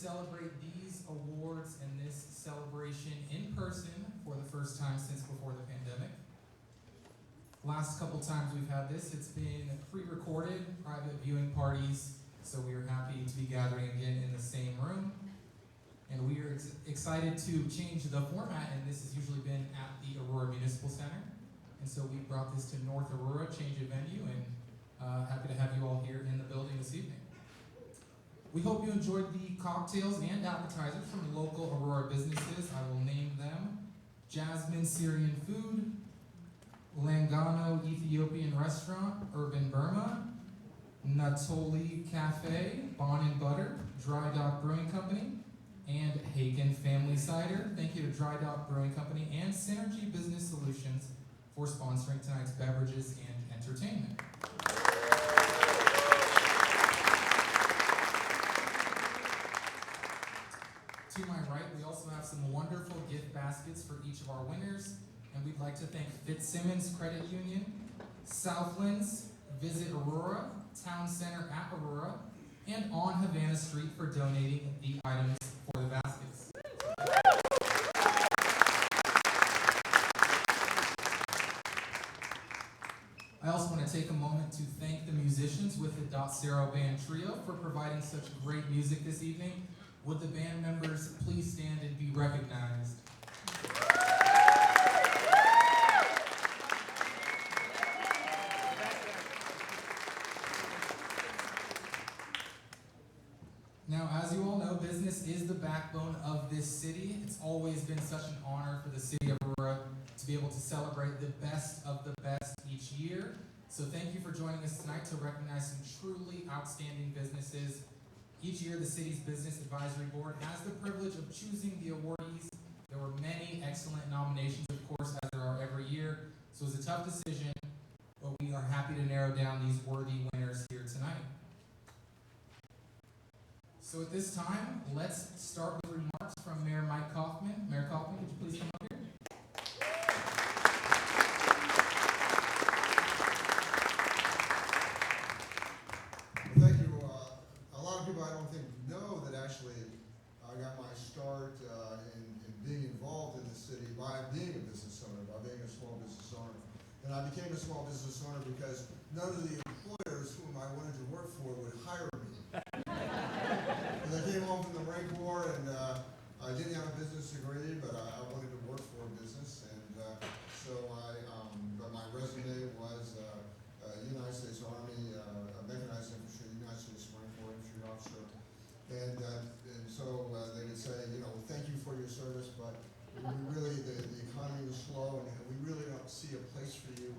celebrate these awards and this celebration in person for the first time since before the pandemic. Last couple times we've had this, it's been pre-recorded, private viewing parties, so we are happy to be gathering again in the same room. And we are excited to change the format, and this has usually been at the Aurora Municipal Center. And so we brought this to North Aurora, change of venue, and happy to have you all here in the building this evening. We hope you enjoyed the cocktails and appetizers from local Aurora businesses. I will name them: Jasmine Syrian Food, Langano Ethiopian Restaurant, Urban Burma, Natoli Cafe, Bon and Butter, Dry Dock Brewing Company, and Hagen Family Cider. Thank you to Dry Dock Brewing Company and Synergy Business Solutions for sponsoring tonight's beverages and entertainment. To my right, we also have some wonderful gift baskets for each of our winners, and we'd like to thank Fitzsimmons Credit Union, Southlands, Visit Aurora, Town Center at Aurora, and On Havana Street for donating the items for the baskets. I also want to take a moment to thank the musicians with the Dotsero Band Trio for providing such great music this evening. Would the band members please stand and be recognized? Now, as you all know, business is the backbone of this city. It's always been such an honor for the city of Aurora to be able to celebrate the best of the best each year. So thank you for joining us tonight to recognize some truly outstanding businesses. Each year, the city's Business Advisory Board has the privilege of choosing the awardees. There were many excellent nominations, of course, as there are every year. So it was a tough decision, but we are happy to narrow down these worthy winners here tonight. So at this time, let's start with remarks from Mayor Mike Kaufman. Mayor Kaufman, could you please come up here? Thank you. A lot of people I don't think know that actually I got my start in being involved in the city by being a business owner, by being a small business owner. And I became a small business owner because none of the employers whom I wanted to work for would hire me. I came home from the Marine Corps and I didn't have a business degree, but I wanted to work for a business, and but my resume was United States Army, mechanized infantry, United States Marine Corps infantry officer, and so they would say, thank you for your service, but we really the economy was slow, and we really don't see a place for you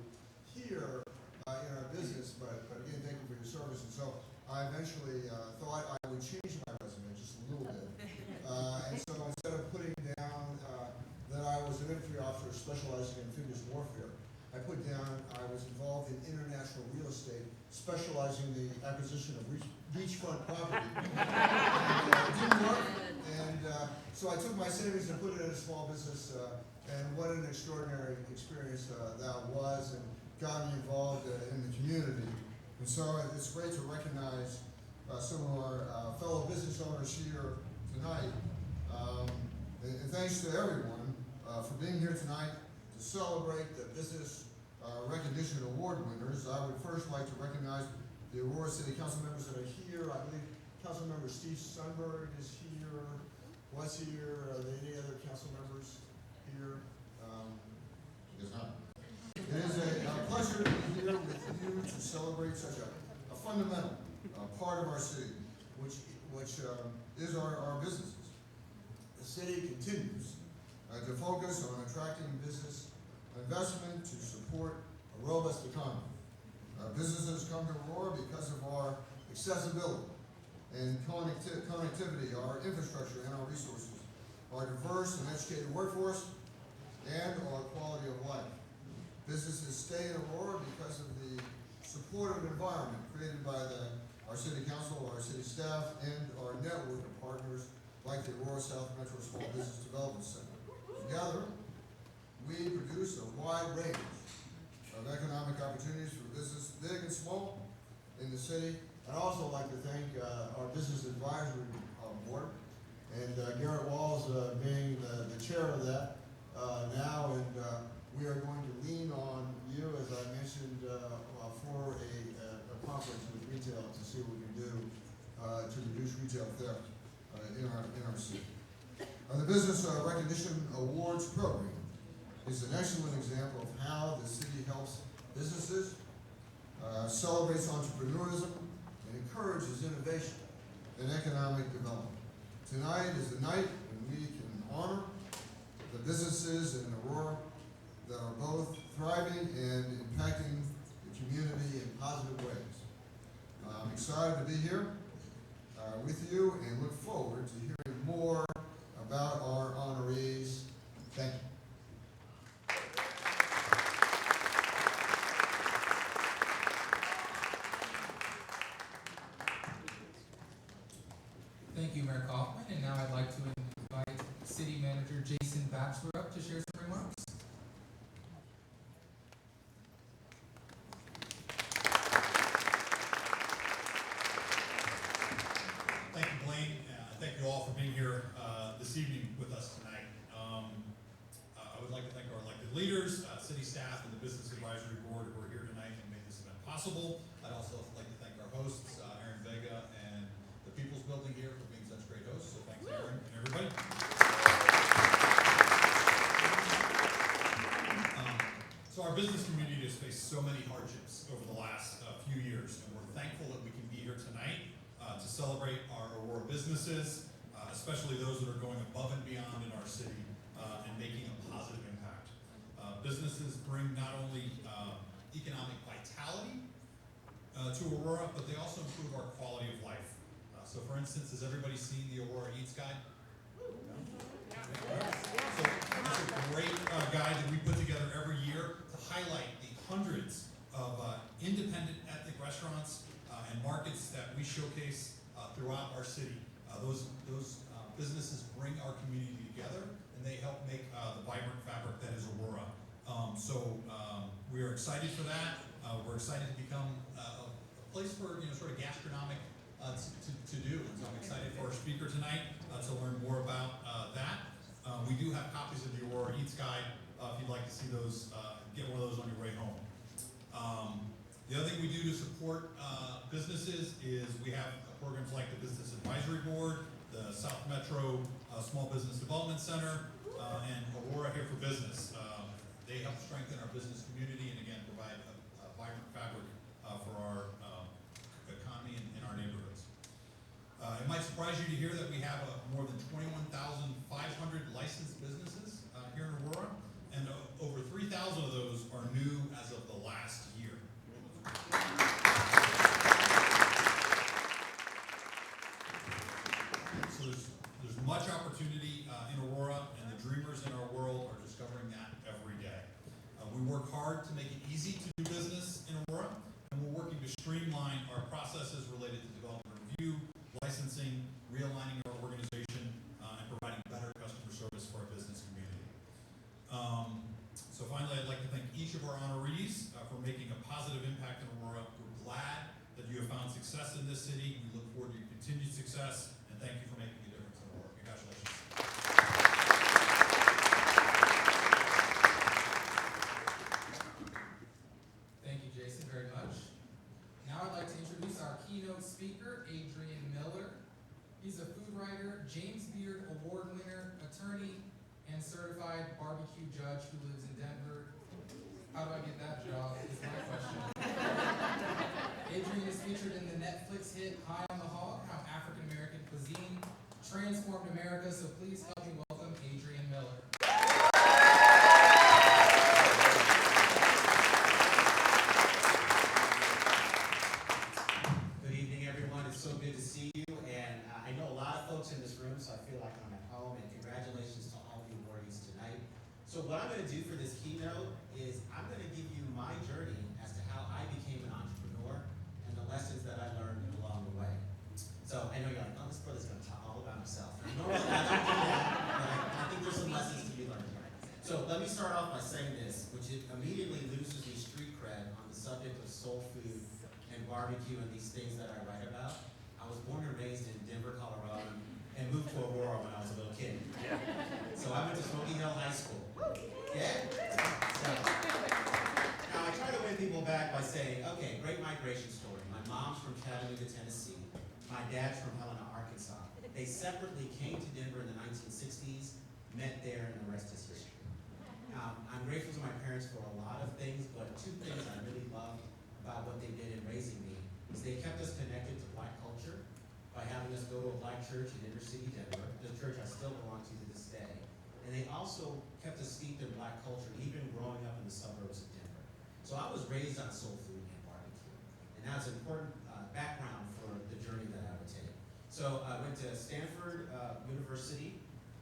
here in our business, but again, thank you for your service. And so I eventually thought I would change my resume just a little bit. And so instead of putting down that I was an infantry officer specializing in amphibious warfare, I put down I was involved in international real estate, specializing in the acquisition of beachfront property. And it didn't work. And so I took my savings and put it in a small business, and what an extraordinary experience that was, and got me involved in the community. And so it's great to recognize some of our fellow business owners here tonight. And thanks to everyone for being here tonight to celebrate the Business Recognition Award winners. I would first like to recognize the Aurora City Council members that are here. I believe Council Member Steve Sundberg is here, was here. Are there any other council members here? He is not. It is a pleasure to be here with you to celebrate such a fundamental part of our city, which is our businesses. The city continues to focus on attracting business investment to support a robust economy. Businesses come to Aurora because of our accessibility and connectivity, our infrastructure and our resources, our diverse and educated workforce, and our quality of life. Businesses stay in Aurora because of the supportive environment created by our city council, our city staff, and our network of partners like the Aurora South Metro Small Business Development Center. Together, we produce a wide range of economic opportunities for business, big and small, in the city. I'd also like to thank our Business Advisory Board and Garrett Walls being the chair of that now, and we are going to lean on you, as I mentioned, for a conference with retail to see what we can do to reduce retail theft in our city. The Business Recognition Awards program is an excellent example of how the city helps businesses, celebrates entrepreneurism, and encourages innovation and economic development. Tonight is the night when we can honor the businesses in Aurora that are both thriving and impacting the community in positive ways. I'm excited to be here with you and look forward to hearing more about our honorees. Thank you. Thank you, Mayor Kaufman. And now I'd like to invite City Manager Jason Batchelor up to share some remarks. Thank you, Blaine. Thank you all for being here this evening with us tonight. I would like to thank our elected leaders, city staff, and the Business Advisory Board who are here tonight and made this event possible. I'd also like to thank our hosts, Aaron Vega and the People's Building here for being such great hosts. So thanks, Aaron and everybody. So our business community has faced so many hardships over the last few years, and we're thankful that we can be here tonight to celebrate our Aurora businesses, especially those that are going above and beyond in our city and making a positive impact. Businesses bring not only economic vitality to Aurora, but they also improve our quality of life. So for instance, has everybody seen the Aurora Eats Guide? So it's a great guide that we put together every year to highlight the hundreds of independent ethnic restaurants and markets that we showcase throughout our city. Those businesses bring our community together, and they help make the vibrant fabric that is Aurora. So we are excited for that. We're excited to become a place for sort of gastronomic to do. And so I'm excited for our speaker tonight to learn more about that. We do have copies of the Aurora Eats Guide if you'd like to see those. Get one of those on your way home. The other thing we do to support businesses is we have programs like the Business Advisory Board, the South Metro Small Business Development Center, and Aurora Here for Business. They help strengthen our business community and again provide a vibrant fabric for our economy and our neighborhoods. It might surprise you to hear that we have more than 21,500 licensed businesses here in Aurora, and over 3,000 of those are new as of the last year. So there's much opportunity in Aurora, and the dreamers in our world are discovering that every day. We work hard to make it easy to do business in Aurora, and we're working to streamline our processes related to development review, licensing, realigning our organization, and providing better customer service for our business community. So finally, I'd like to thank each of our honorees for making a positive impact in Aurora. We're glad that you have found success in this city. We look forward to your continued success, and thank you for making a difference in Aurora. Congratulations. Thank you, Jason, very much. Now I'd like to introduce our keynote speaker, Adrian Miller. He's a food writer, James Beard Award winner, attorney, and certified barbecue judge who lives in Denver. How do I get that job is my question. Adrian is featured in the Netflix hit High on the Hog, How African American Cuisine Transformed America. So please help me welcome Adrian Miller. Good evening, everyone. It's so good to see you. And I know a lot of folks in this room, so I feel like I'm at home. And congratulations to all the awardees tonight. So what I'm going to do for this keynote is I'm going to give you my journey as to how I became an entrepreneur and the lessons that I learned along the way. So I know you're like, oh, this brother's going to talk all about himself. And normally I don't do that, but I think there's some lessons to be learned here. So let me start off by saying this, which it immediately loses me street cred on the subject of soul food and barbecue and these things that I write about. I was born and raised in Denver, Colorado, and moved to Aurora when I was a little kid. So I went to Smoky Hill High School. Yeah? So, now I try to win people back by saying, okay, great migration story. My mom's from Chattanooga, Tennessee. My dad's from Helena, Arkansas. They separately came to Denver in the 1960s, met there, and the rest is history. I'm grateful to my parents for a lot of things, but two things I really love about what they did in raising me is they kept us connected to Black culture by having us go to a Black church in inner city Denver, the church I still belong to this day. And they also kept us steeped in Black culture, even growing up in the suburbs of Denver. So I was raised on soul food and barbecue, and that's an important background for the journey that I would take. So I went to Stanford University,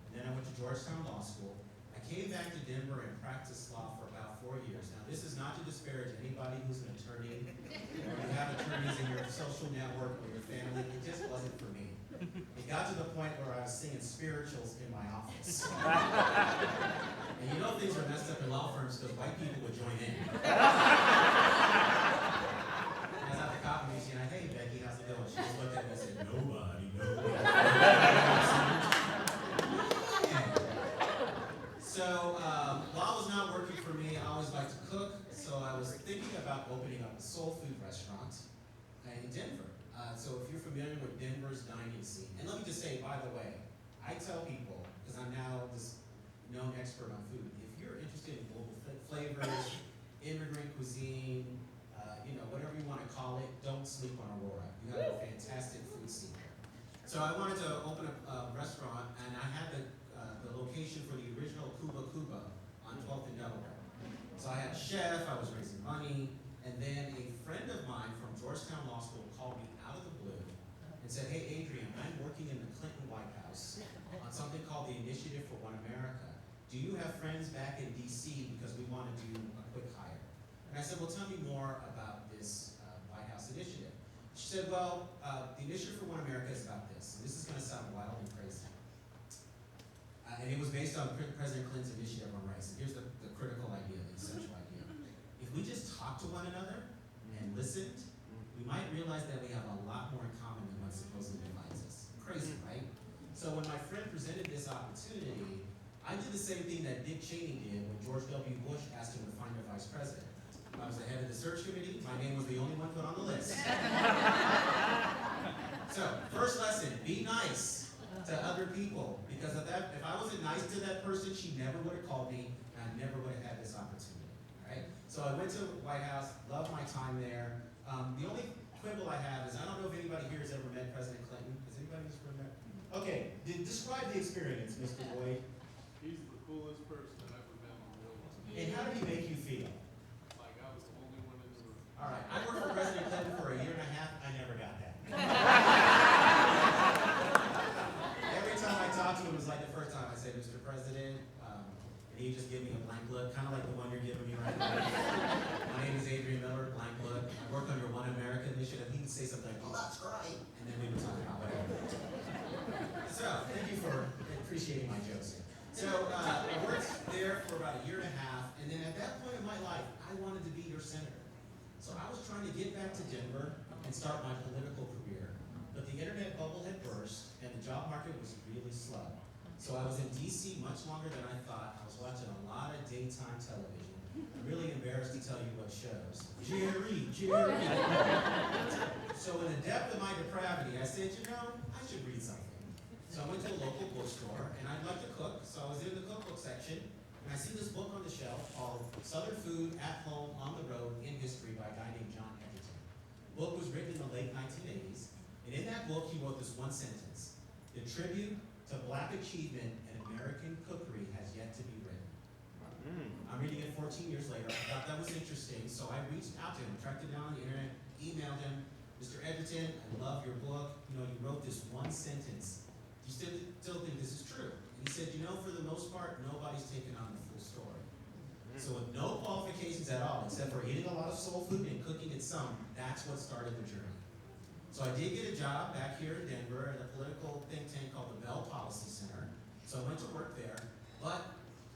and then I went to Georgetown Law School. I came back to Denver and practiced law for about 4 years. Now, this is not to disparage anybody who's an attorney, or you have attorneys in your social network or your family. It just wasn't for me. It got to the point where I was singing spirituals in my office. And you know things are messed up in law firms because white people would join in. I was at the coffee machine, and hey, Becky, how's it going? She just looked at me and said, nobody knows. So, law was not working for me. I always liked to cook, so I was thinking about opening up a soul food restaurant in Denver. So if you're familiar with Denver's dining scene, and let me just say, by the way, I tell people, because I'm now this known expert on food, if you're interested in global flavors, immigrant cuisine, whatever you want to call it, don't sleep on Aurora. You have a fantastic food scene there. So I wanted to open a restaurant, and I had the location for the original Cuba Cuba on 12th and Delaware. So I had a chef, I was raising money, and then a friend of mine from Georgetown Law School called me out of the blue and said, hey Adrian, I'm working in the Clinton White House on something called the Initiative for One America. Do you have friends back in DC because we want to do a quick hire? And I said, well, tell me more about this White House initiative. She said, well, the Initiative for One America is about this. And this is going to sound wild and crazy. And it was based on President Clinton's initiative on race. And here's the critical idea, the essential idea. If we just talk to one another and listened, we might realize that we have a lot more in common than what supposedly divides us. Crazy, right? So when my friend presented this opportunity, I did the same thing that Dick Cheney did when George W. Bush asked him to find a vice president. I was the head of the search committee. My name was the only one put on the list. So, first lesson, be nice to other people. Because if I wasn't nice to that person, she never would have called me, and I never would have had this opportunity. Right? So I went to the White House, loved my time there. The only quibble I have is, I don't know if anybody here has ever met President Clinton. Has anybody ever met? Okay, describe the experience, Mr. Boyd. He's the coolest person I've ever met in my real life. And how did he make you feel? Like I was the only one in the room. All right, I worked for President Clinton for 1.5 years. I never got that. Every time I talked to him, it was like the first time I said, Mr. President, and he just gave me a blank look, kind of like the one you're giving me right now. My name is Adrian Miller, blank look. I work on your One America initiative. He would say something like, oh, that's right. And then we would talk about whatever. So, thank you for appreciating my jokes here. So, I worked there for about 1.5 years, and then at that point in my life, I wanted to be your senator. So I was trying to get back to Denver and start my political career, but the internet bubble had burst, and the job market was really slow. So I was in DC much longer than I thought. I was watching a lot of daytime television. I'm really embarrassed to tell you what shows. Jerry. So in the depth of my depravity, I said, I should read something. So I went to a local bookstore, and I'd like to cook, so I was in the cookbook section, and I see this book on the shelf called Southern Food at Home, on the Road, in History by a guy named John Edgerton. The book was written in the late 1980s, and in that book he wrote this one sentence: the tribute to Black achievement in American cookery has yet to be written. I'm reading it 14 years later. I thought that was interesting, so I reached out to him, tracked it down on the internet, emailed him, Mr. Edgerton, I love your book. You wrote this one sentence. Do you still think this is true? And he said, for the most part, nobody's taken on the full story. So with no qualifications at all, except for eating a lot of soul food and cooking it some, that's what started the journey. So I did get a job back here in Denver at a political think tank called the Bell Policy Center. So I went to work there, but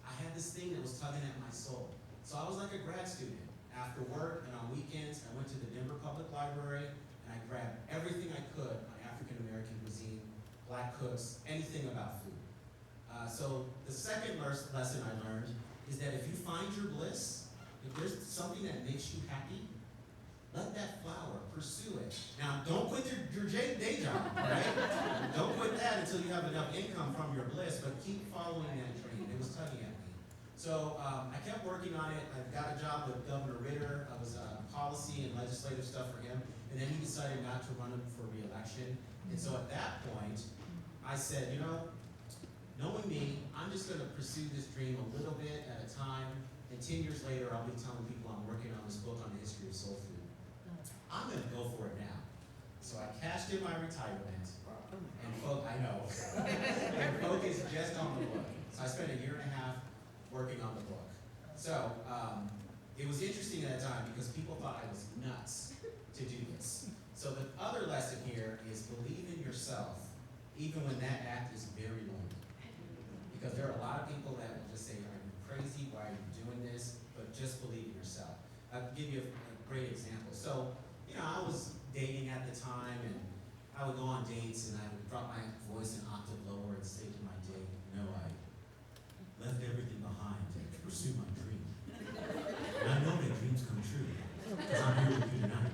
I had this thing that was tugging at my soul. So I was like a grad student. After work and on weekends, I went to the Denver Public Library and I grabbed everything I could on African American cuisine. black cooks, anything about food. So the second lesson I learned is that if you find your bliss, if there's something that makes you happy, let that flower, pursue it. Now, don't quit your day job, right? Don't quit that until you have enough income from your bliss, but keep following that dream. It was tugging at me. So I kept working on it. I got a job with Governor Ritter. I was policy and legislative stuff for him. And then he decided not to run for re-election. And so at that point, I said, you know, knowing me, I'm just going to pursue this dream a little bit at a time. And 10 years later, I'll be telling people I'm working on this book on the history of soul food. I'm going to go for it now. So I cashed in my retirement, and I know, and focused just on the book. So I spent 1.5 years working on the book. So it was interesting at that time because people thought I was nuts to do this. So the other lesson here is believe in yourself, even when that act is very lonely. Because there are a lot of people that will just say, are you crazy? Why are you doing this? But just believe in yourself. I'll give you a great example. So, you know, I was dating at the time, and I would go on dates, and I would drop my voice an octave lower and say to my date, you know, I left everything behind to pursue my dream. And I know that dreams come true, because I'm here with you tonight.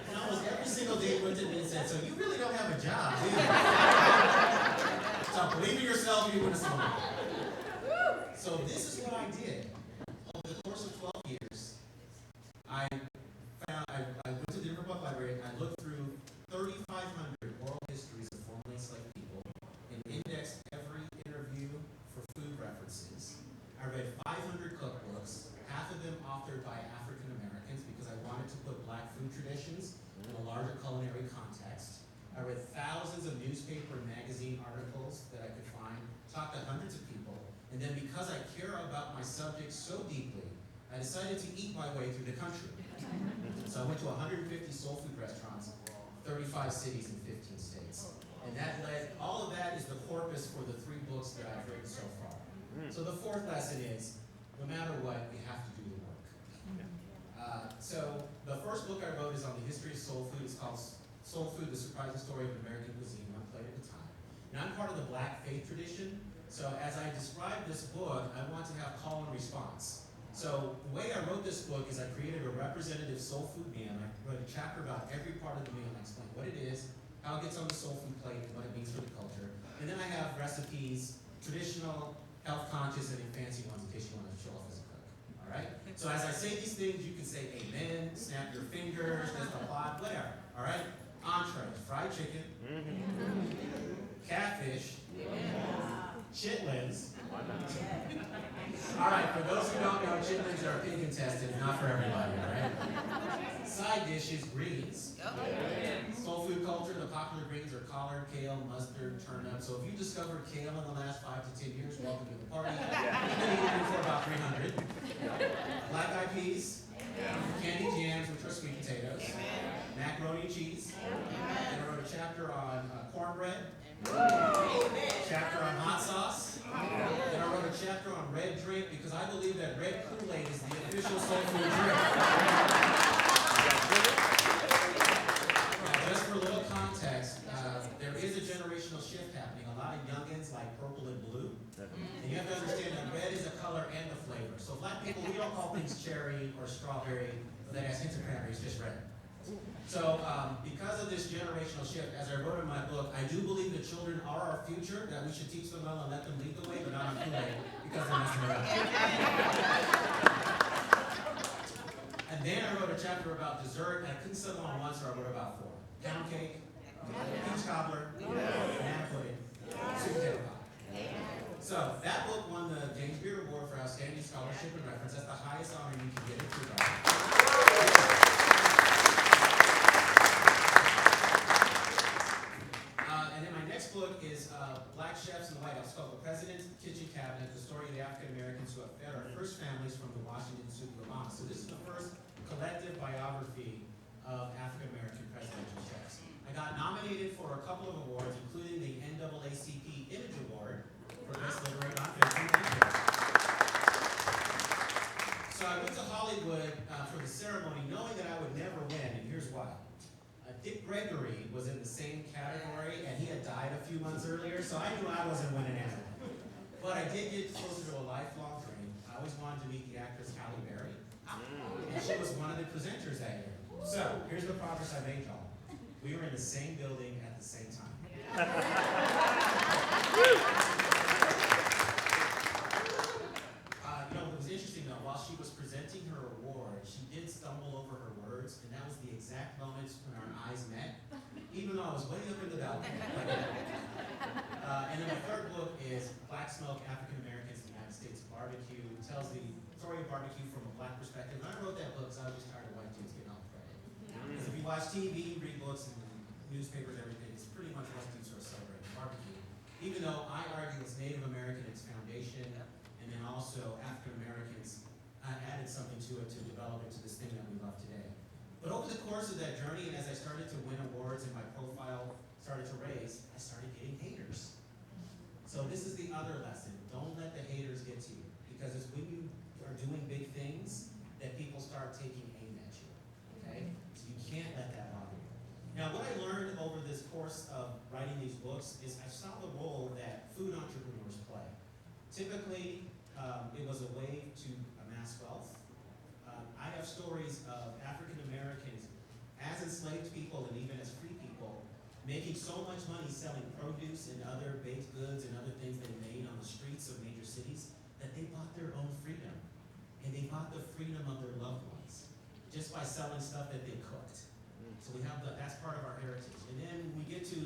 And almost every single date went to me and said, so you really don't have a job, do you? So believe in yourself, you win a song. So this is what I did. Over the course of 12 years, I went to the Denver Public Library and I looked through 3,500 oral histories of formerly enslaved people and indexed every interview for food references. I read 500 cookbooks, half of them authored by African Americans because I wanted to put black food traditions in a larger culinary context. I read thousands of newspaper and magazine articles that I could find, talked to hundreds of people, and then because I care about my subject so deeply, I decided to eat my way through the country. So I went to 150 soul food restaurants, 35 cities in 15 states. And that led, all of that is the corpus for the 3 books that I've written so far. So the fourth lesson is, no matter what, you have to do the work. So the first book I wrote is on the history of soul food. It's called Soul Food, The Surprising Story of American Cuisine, one plate at a time. Now I'm part of the Black faith tradition. So as I describe this book, I want to have call and response. So the way I wrote this book is I created a representative soul food meal. I wrote a chapter about every part of the meal. I explain what it is, how it gets on the soul food plate, and what it means for the culture. And then I have recipes, traditional, health conscious, and fancy ones in case you want to show off as a cook. All right? So as I say these things, you can say amen, snap your fingers, just applaud, whatever. All right? Entree, fried chicken, catfish, chitlins. All right, for those who don't know, chitlins are pig intestine, not for everybody, all right? Side dishes, greens. Soul food culture, the popular greens are collard, kale, mustard, turnip. So if you discovered kale in the last 5 to 10 years, welcome to the party. You've been eating for about 300. Black eyed peas, candy jams, which are sweet potatoes, macaroni and cheese. And I wrote a chapter on cornbread, chapter on hot sauce. Then I wrote a chapter on red drink because I believe that red Kool-Aid is the official soul food drink. Now, just for a little context, there is a generational shift happening. A lot of youngins like purple and blue. And you have to understand that red is a color and a flavor. So black people, we don't call things cherry or strawberry that has hints of cranberry, it's just red. So because of this generational shift, as I wrote in my book, I do believe that children are our future, that we should teach them well and let them lead the way, but not on Kool-Aid, because they're messing around. And then I wrote a chapter about dessert, and I couldn't settle on one, so I wrote about 4. Pound cake, peach cobbler, banana pudding, sweet potato pie. So that book won the James Beard Award for Outstanding Scholarship and Reference. That's the highest honor you can get in food writing. And then my next book is Black Chefs in the White House, called The President's Kitchen Cabinet, the story of the African Americans who have fed our first families from the Washington soup to Obama. So this is the first collective biography of African American presidential chefs. I got nominated for a couple of awards, including the NAACP Image Award for Best Literary Nonfiction. So I went to Hollywood for the ceremony knowing that I would never win, and here's why. Dick Gregory was in the same category, and he had died a few months earlier, so I knew I wasn't winning anything. But I did get closer to a lifelong dream. I always wanted to meet the actress Halle Berry, and she was one of the presenters that year. So, here's the progress I made, y'all. We were in the same building at the same time. It was interesting though, while she was presenting her award, she did stumble over her words, and that was the exact moment when our eyes met, even though I was way up in the balcony. And then my third book is Black Smoke, African Americans in the United States Barbecue. It tells the story of barbecue from a black perspective. And I wrote that book because I was just tired of white dudes getting all the credit. Because if you watch TV, read books, and newspapers, everything, it's pretty much white dudes who are celebrating barbecue. Even though I argue it's Native American, its foundation, and then also African Americans added something to it to develop into this thing that we love today. But over the course of that journey, and as I started to win awards and my profile started to raise, I started getting haters. So this is the other lesson. Don't let the haters get to you. Because it's when you are doing big things that people start taking aim at you. Okay? So you can't let that bother you. Now what I learned over this course of writing these books is I saw the role that food entrepreneurs play. Typically, it was a way to amass wealth. I have stories of African Americans as enslaved people and even as free people making so much money selling produce and other baked goods and other things they made on the streets of major cities that they bought their own freedom. And they bought the freedom of their loved ones just by selling stuff that they cooked. So we have that's part of our heritage. And then we get to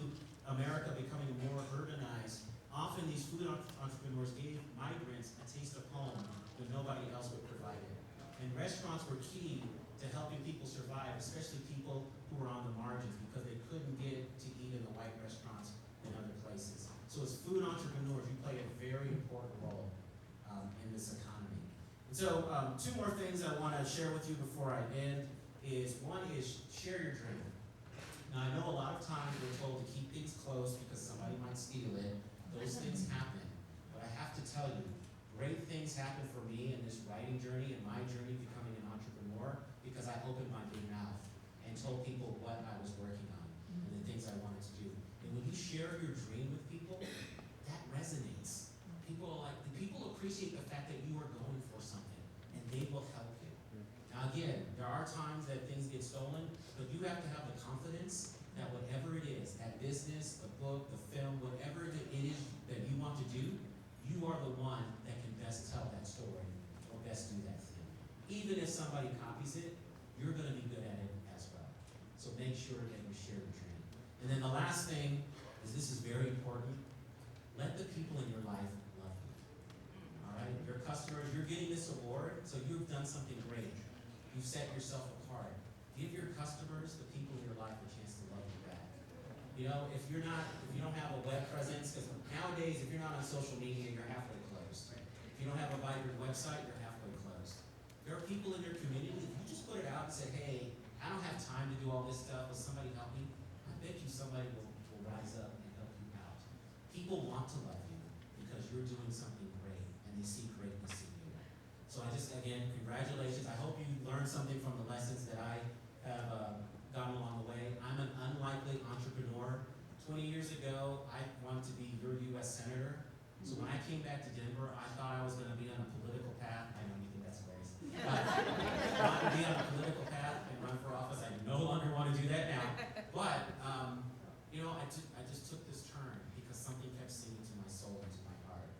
America becoming more urbanized. Often these food entrepreneurs gave migrants a taste of home when nobody else would provide it. And restaurants were key to helping people survive, especially people who were on the margins because they couldn't get to eat in the white restaurants in other places. So as food entrepreneurs, you play a very important role in this economy. And so two more things I want to share with you before I end is one is share your dream. Now I know a lot of times we're told to keep things close because somebody might steal it. Those things happen. But I have to tell you, great things happen for me in this writing journey and my journey becoming an entrepreneur because I opened my big mouth and told people what I was working on and the things I wanted to do. And when you share your dream with people, that resonates. People appreciate the fact that you are going for something and they will help you. Now again, there are times that things get stolen, but you have to have the confidence that whatever it is, that business, the book, the film, whatever it is that you want to do, you are the one that can best tell that story or best do that thing. Even if somebody copies it, you're going to be good at it as well. So make sure that you share your dream. And then the last thing is this is very important. Let the people in your life love you. All right? Your customers, you're getting this award, so you've done something great. You've set yourself apart. Give your customers, the people in your life, a chance to love you back. You know, if you don't have a web presence, because nowadays, if you're not on social media, you're halfway closed. If you don't have a vibrant website, you're halfway closed. There are people in your community, if you just put it out and say, hey, I don't have time to do all this stuff, will somebody help me? I bet you somebody will rise up and help you out. People want to love you because you're doing something great and they see greatness in you. So again, congratulations. I hope you learned something from the lessons that I have gotten along the way. I'm an unlikely entrepreneur. 20 years ago, I wanted to be your U.S. Senator. So when I came back to Denver, I thought I was going to be on a political path. I know you think that's hilarious. But I wanted to be on a political path and run for office. I no longer want to do that now. But, I just took this turn because something kept singing to my soul and to my heart.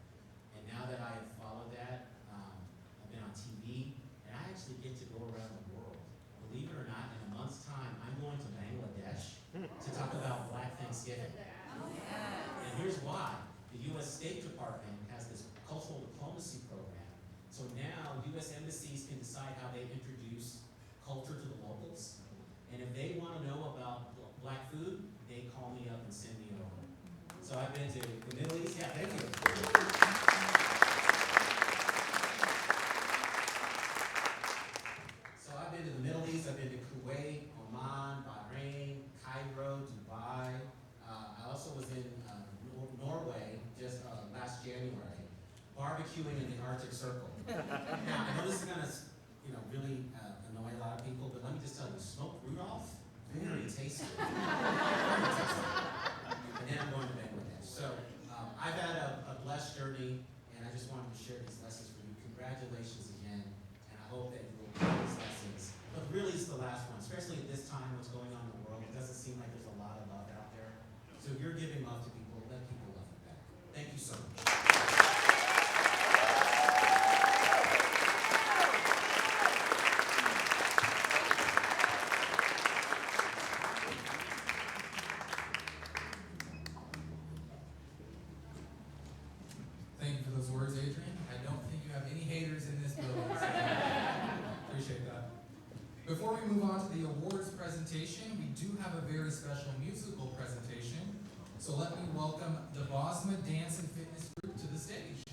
And now that I have followed that, I've been on TV, and I actually get to go around the world. Believe it or not, in a month's time, I'm going to Bangladesh to talk about Black Thanksgiving. And here's why. The U.S. State Department has this cultural diplomacy program. So now U.S. embassies can decide how they introduce culture to the locals. And if they want to know about Black food, they call me up and send me over. So I've been to the Middle East. Yeah, thank you. So I've been to the Middle East. I've been to Kuwait, Oman, Bahrain, Cairo, Dubai. I also was in Norway just last January, barbecuing in the Arctic Circle. Now, I know this is going to, really annoy a lot of people, but let me just tell you, smoked Rudolph, very tasty. Before we move on to the awards presentation, we do have a very special musical presentation. So let me welcome the Bosma Dance and Fitness Group to the stage.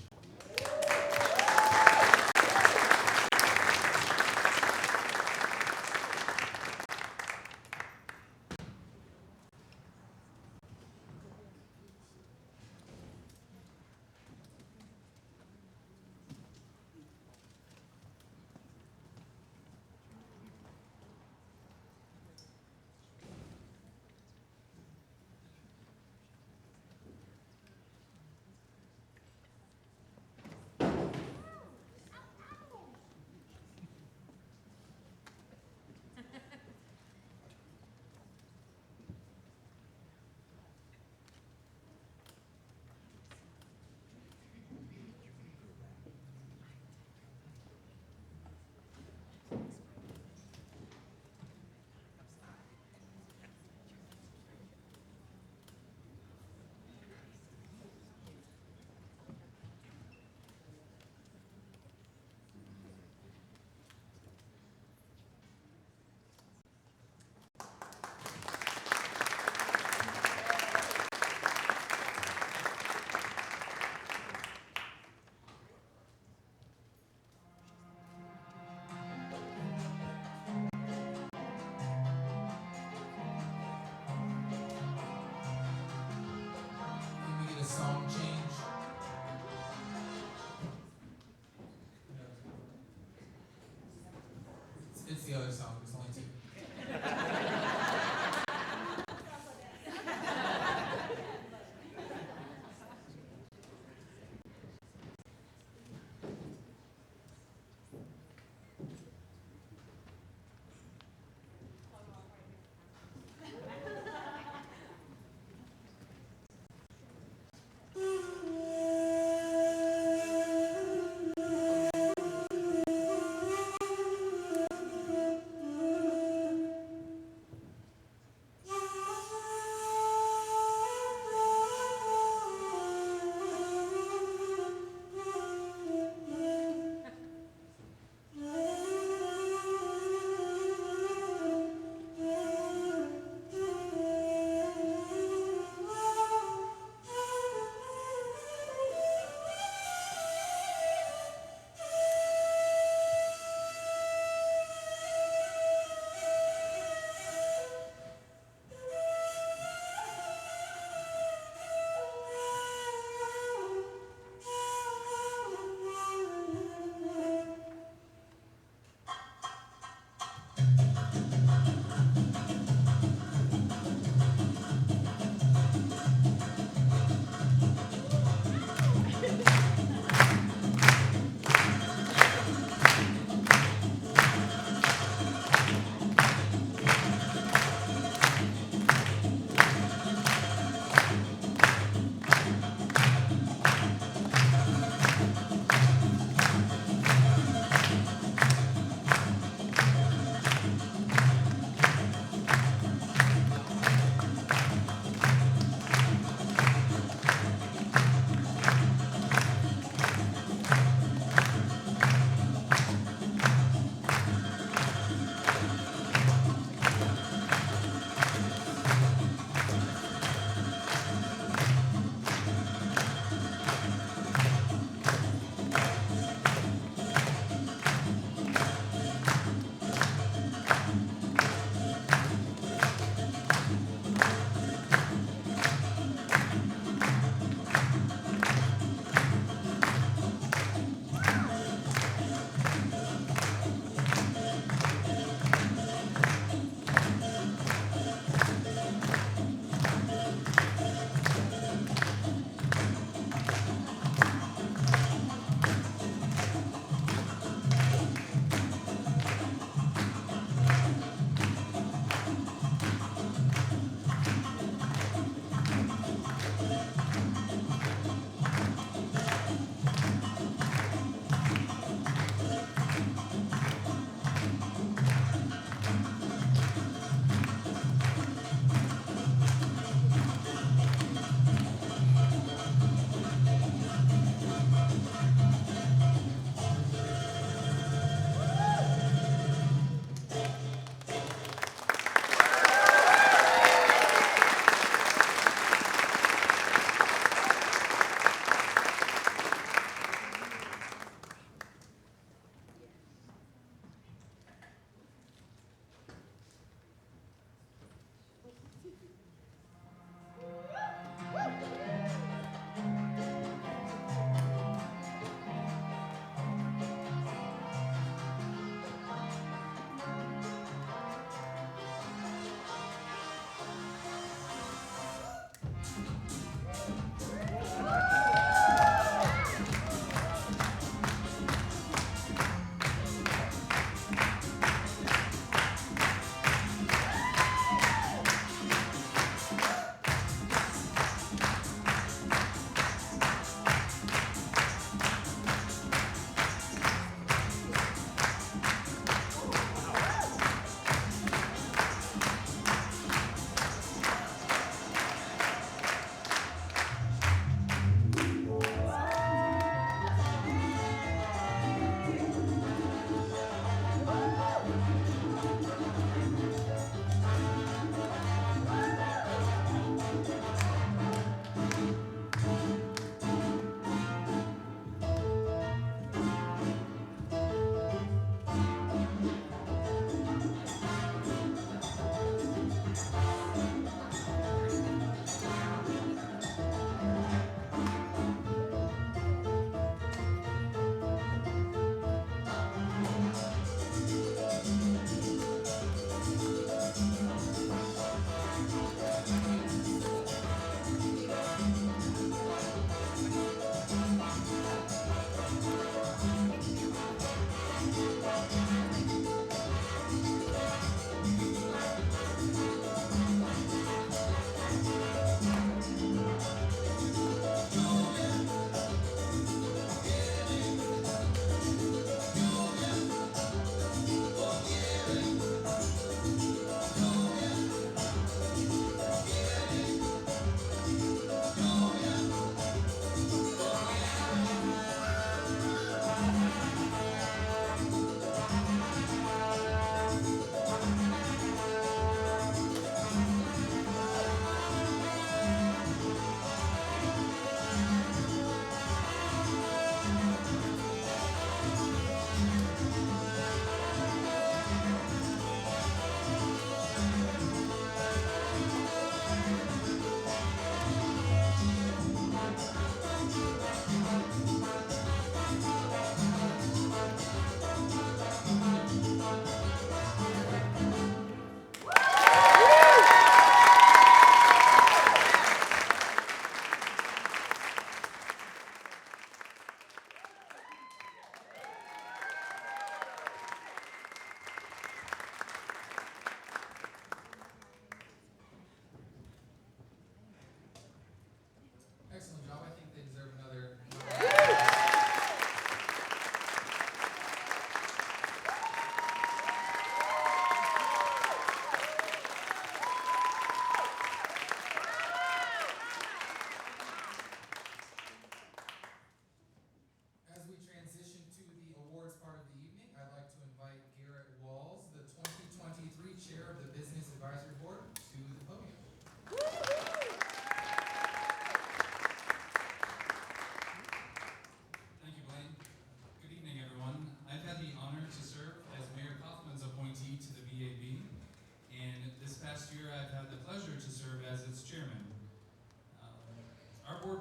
Can we get a song change? It's the other song, there's only two.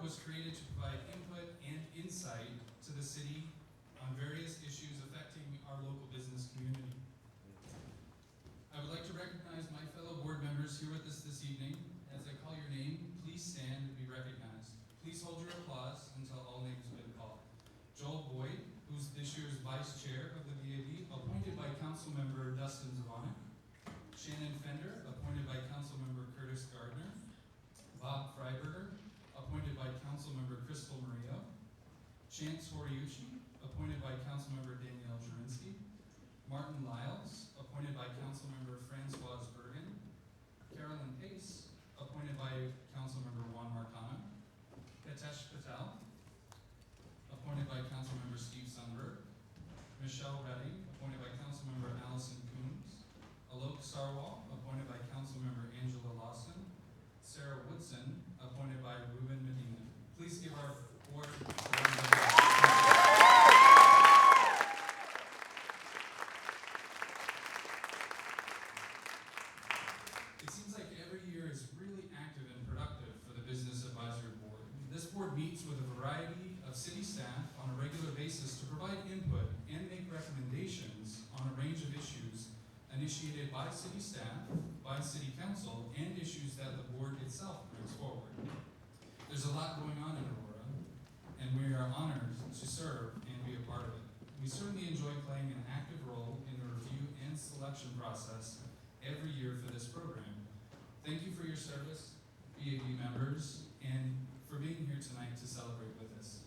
board was created to provide input and insight to the city on various issues affecting our local business community. I would like to recognize my fellow board members here with us this evening. As I call your name, please stand and be recognized. Please hold your applause until all names have been called. Joel Boyd, who's this year's vice chair of the VAB, appointed by Councilmember Dustin Zvonek. Shannon Fender, appointed by Councilmember Curtis Gardner. Bob Freiberger, appointed by Councilmember Crystal Murillo. Chance Horiuchi, appointed by Councilmember Danielle Jurinsky. Martin Lyles, appointed by Councilmember Francoise Bergen. Carolyn Pace, appointed by Councilmember Juan Marcano. Hitesh Patel, appointed by Councilmember Steve Sundberg. Michelle Redding, appointed by Councilmember Allison Coombs. Alok Sarwal, appointed by Councilmember Angela Lawson. Sarah Woodson, appointed by Ruben Medina. Please give our board a round of applause. It seems like every year is really active and productive for the Business Advisory Board. This board meets with a variety of city staff on a regular basis to provide input and make recommendations on a range of issues initiated by city staff, by city council, and issues that the board itself brings forward. There's a lot going on in Aurora, and we are honored to serve and be a part of it. We certainly enjoy playing an active role in the review and selection process every year for this program. Thank you for your service, VAB members, and for being here tonight to celebrate with us.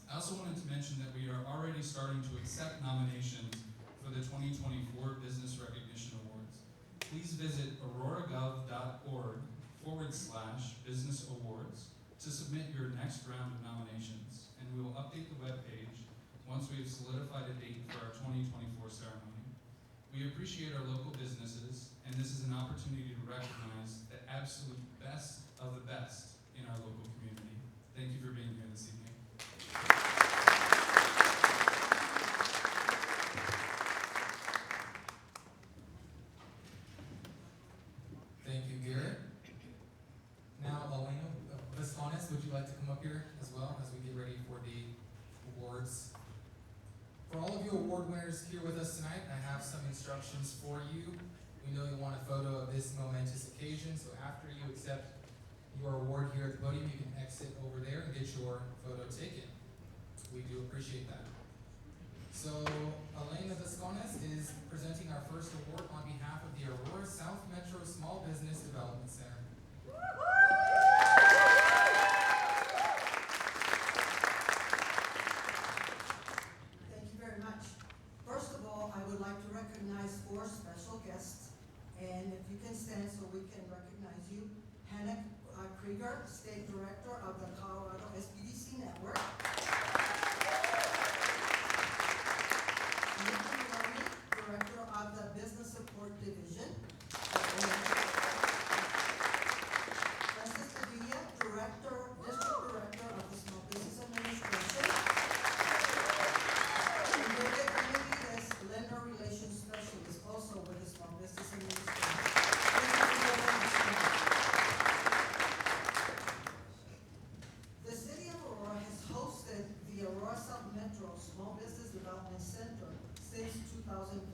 I also wanted to mention that we are already starting to accept nominations for the 2024 Business Recognition Awards. Please visit auroragov.org/business awards to submit your next round of nominations, and we will update the webpage once we have solidified a date for our 2024 ceremony. We appreciate our local businesses, and this is an opportunity to recognize the absolute best of the best in our local community. Thank you for being here this evening. Thank you, Garrett. Now, Elena Vascones, would you like to come up here as well as we get ready for the awards? For all of you award winners here with us tonight, I have some instructions for you. We know you want a photo of this momentous occasion, so after you accept your award here at the podium, you can exit over there and get your photo taken. We do appreciate that. So, Elena Vascones is presenting our first award on behalf of the Aurora South Metro Small Business Development Center. Thank you very much. First of all, I would like to recognize 4 special guests, and if you can stand so we can recognize you. Hannah Krieger, State Director of the Colorado SBDC Network. Nikki Murray, Director of the Business Support Division. Francis Padilla, District Director of the Small Business Administration. And David Benavides, Lender Relations Specialist, also with the Small Business Administration. The City of Aurora has hosted the Aurora South Metro Small Business Development Center since 2014.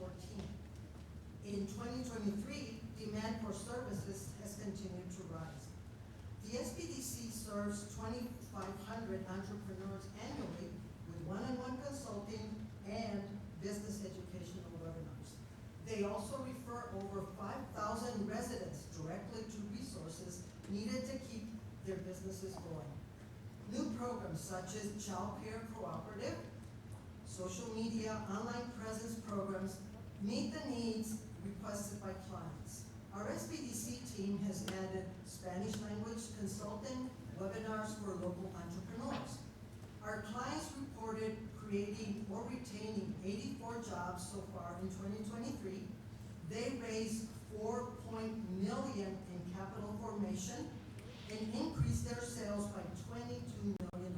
In 2023, demand for services has continued to rise. The SBDC serves 2,500 entrepreneurs annually with one-on-one consulting and business educational webinars. They also refer over 5,000 residents directly to resources needed to keep their businesses going. New programs such as Child Care Cooperative, social media, online presence programs meet the needs requested by clients. Our SBDC team has added Spanish language consulting webinars for local entrepreneurs. Our clients reported creating or retaining 84 jobs so far in 2023. They raised $4 million in capital formation and increased their sales by $22 million.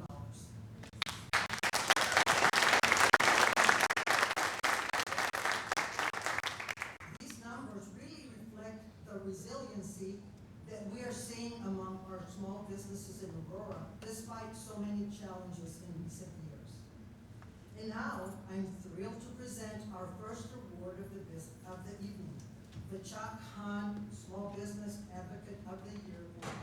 These numbers really reflect the resiliency that we are seeing among our our small businesses in Aurora, despite so many challenges in recent years. And now, I'm thrilled to present our first award of the evening, the Chuck Hahn Small Business Advocate of the Year Award.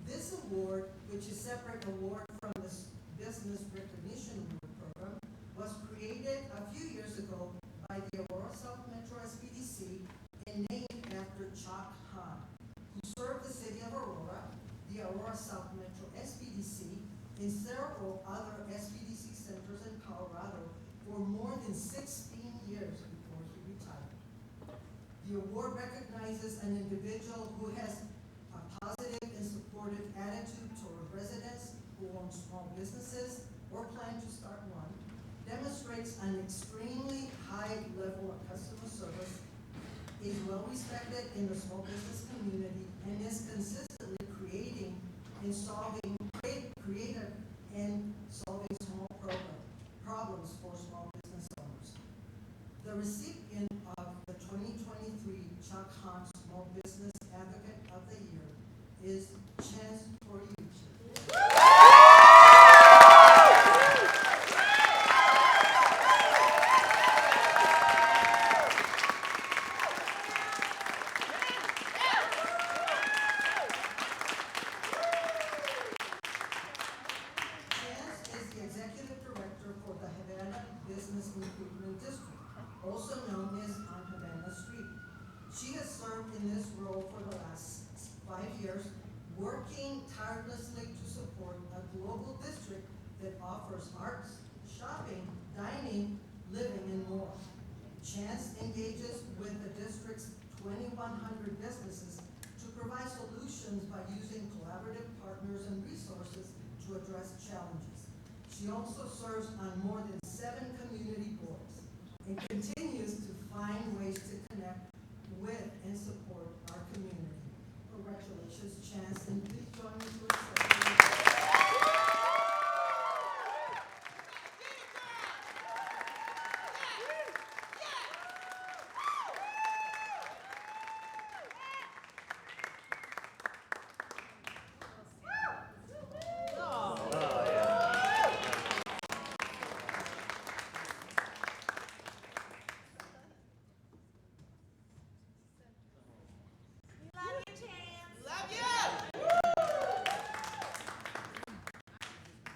This award, which is a separate award from the Business Recognition Award program, was created a few years ago by the Aurora South Metro SBDC and named after Chuck Hahn, who served the city of Aurora, the Aurora South Metro SBDC, and several other SBDC centers in Colorado for more than 16 years before he retired. The award recognizes an individual who has a positive and supportive attitude toward residents who own small businesses or plan to start one, demonstrates an extremely high level of customer service, is well respected in the small business community, and is consistently creative and solving small problems for small business owners. The recipient of the 2023 Chuck Hahn Small Business Advocate of the Year is Chance Toriuchi. Chance is the executive director for the Havana Business Improvement District, also known as on Havana Street. She has served in this role for the last 5 years, working tirelessly to support a global district that offers arts, shopping, dining, living, and more. Chance engages with the district's 2,100 businesses to provide solutions by using collaborative partners and resources to address challenges. She also serves on more than 7 community boards and continues to find ways to connect with and support our community. Congratulations, Chance, and please join me to accept the award.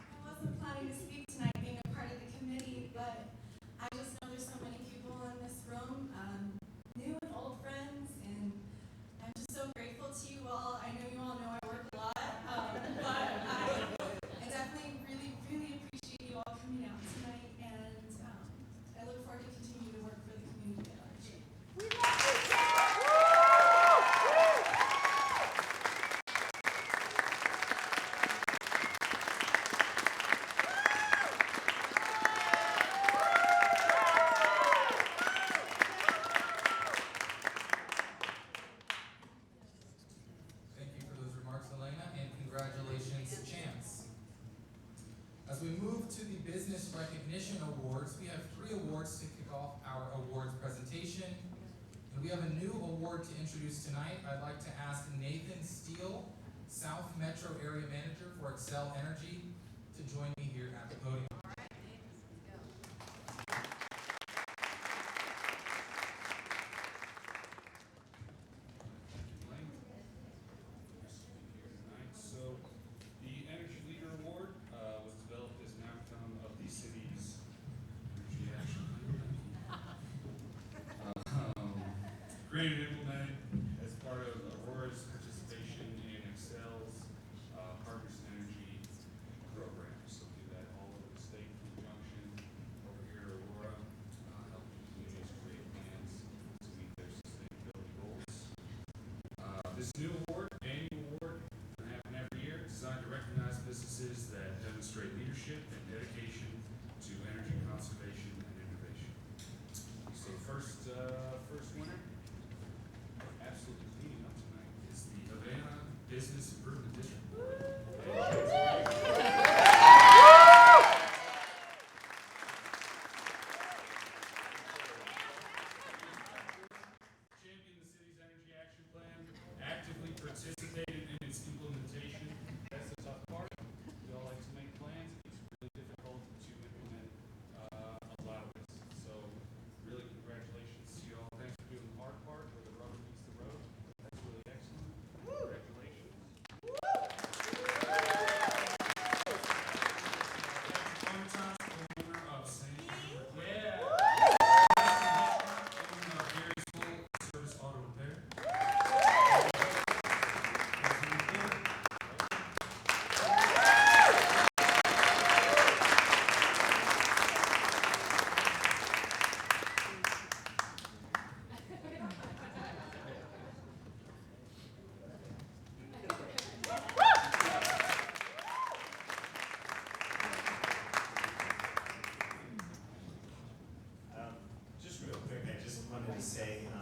I wasn't planning to speak tonight, being a part of the committee, but I just know there's so many people in this room, new and old friends, and I'm just so grateful to you all. I know you all know I work a lot, but I definitely really appreciate you all coming out tonight, and I look forward to continuing to work for the community at large. Thank you for those remarks, Elena, and congratulations, Chance. As we move to the Business Recognition Awards, we have 3 awards to kick off our awards presentation. And we have a new award to introduce tonight. I'd like to ask Nathan Steele, South Metro Area Manager for Excel Energy, to join me here at the podium. So, the Energy Leader Award was developed as an outcome of the city's energy action plan. Created and implemented as part of Aurora's participation in Excel's Partners in Energy program. So we do that all over the state in conjunction over here at Aurora, helping communities create plans to meet their sustainability goals. This new award, annual award, gonna happen every year, designed to recognize businesses that demonstrate leadership and dedication to energy conservation and innovation. So first winner, absolutely leading up tonight, is the Havana Business Improvement District. Championed the city's energy action plan, actively participated in its implementation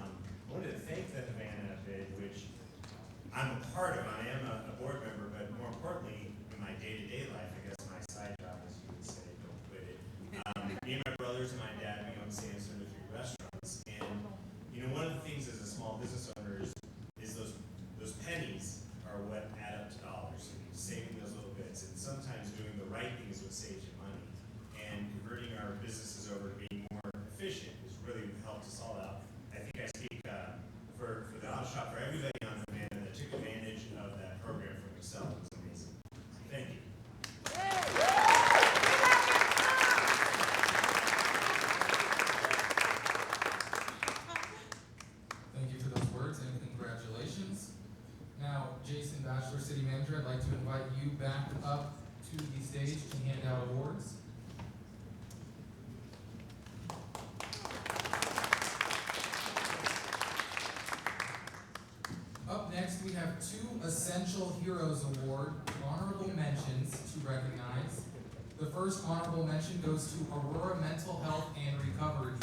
I wanted to thank the Havana bid, which I'm a part of. I am a board member, but more importantly, in my day-to-day life, I guess my side job, as you would say, don't quit it. Me and my brothers and my dad, we own Sam's 33 restaurants. And, you know, one of the things as a small business owner is those pennies are what add up to dollars. And saving those little bits. And sometimes doing the right thing is what saves you money. And converting our businesses over to being more efficient has really helped us all out. I think I speak for the auto shop, for everybody on Havana that took advantage of that program for themselves. It was amazing. Thank you. Thank you for those words and congratulations. Now, Jason Batchelor, City Manager, I'd like to invite you back up to the stage to hand out awards. Up next, we have two Essential Heroes Award honorable mentions to recognize. The first honorable mention goes to Aurora Mental Health and Recovery.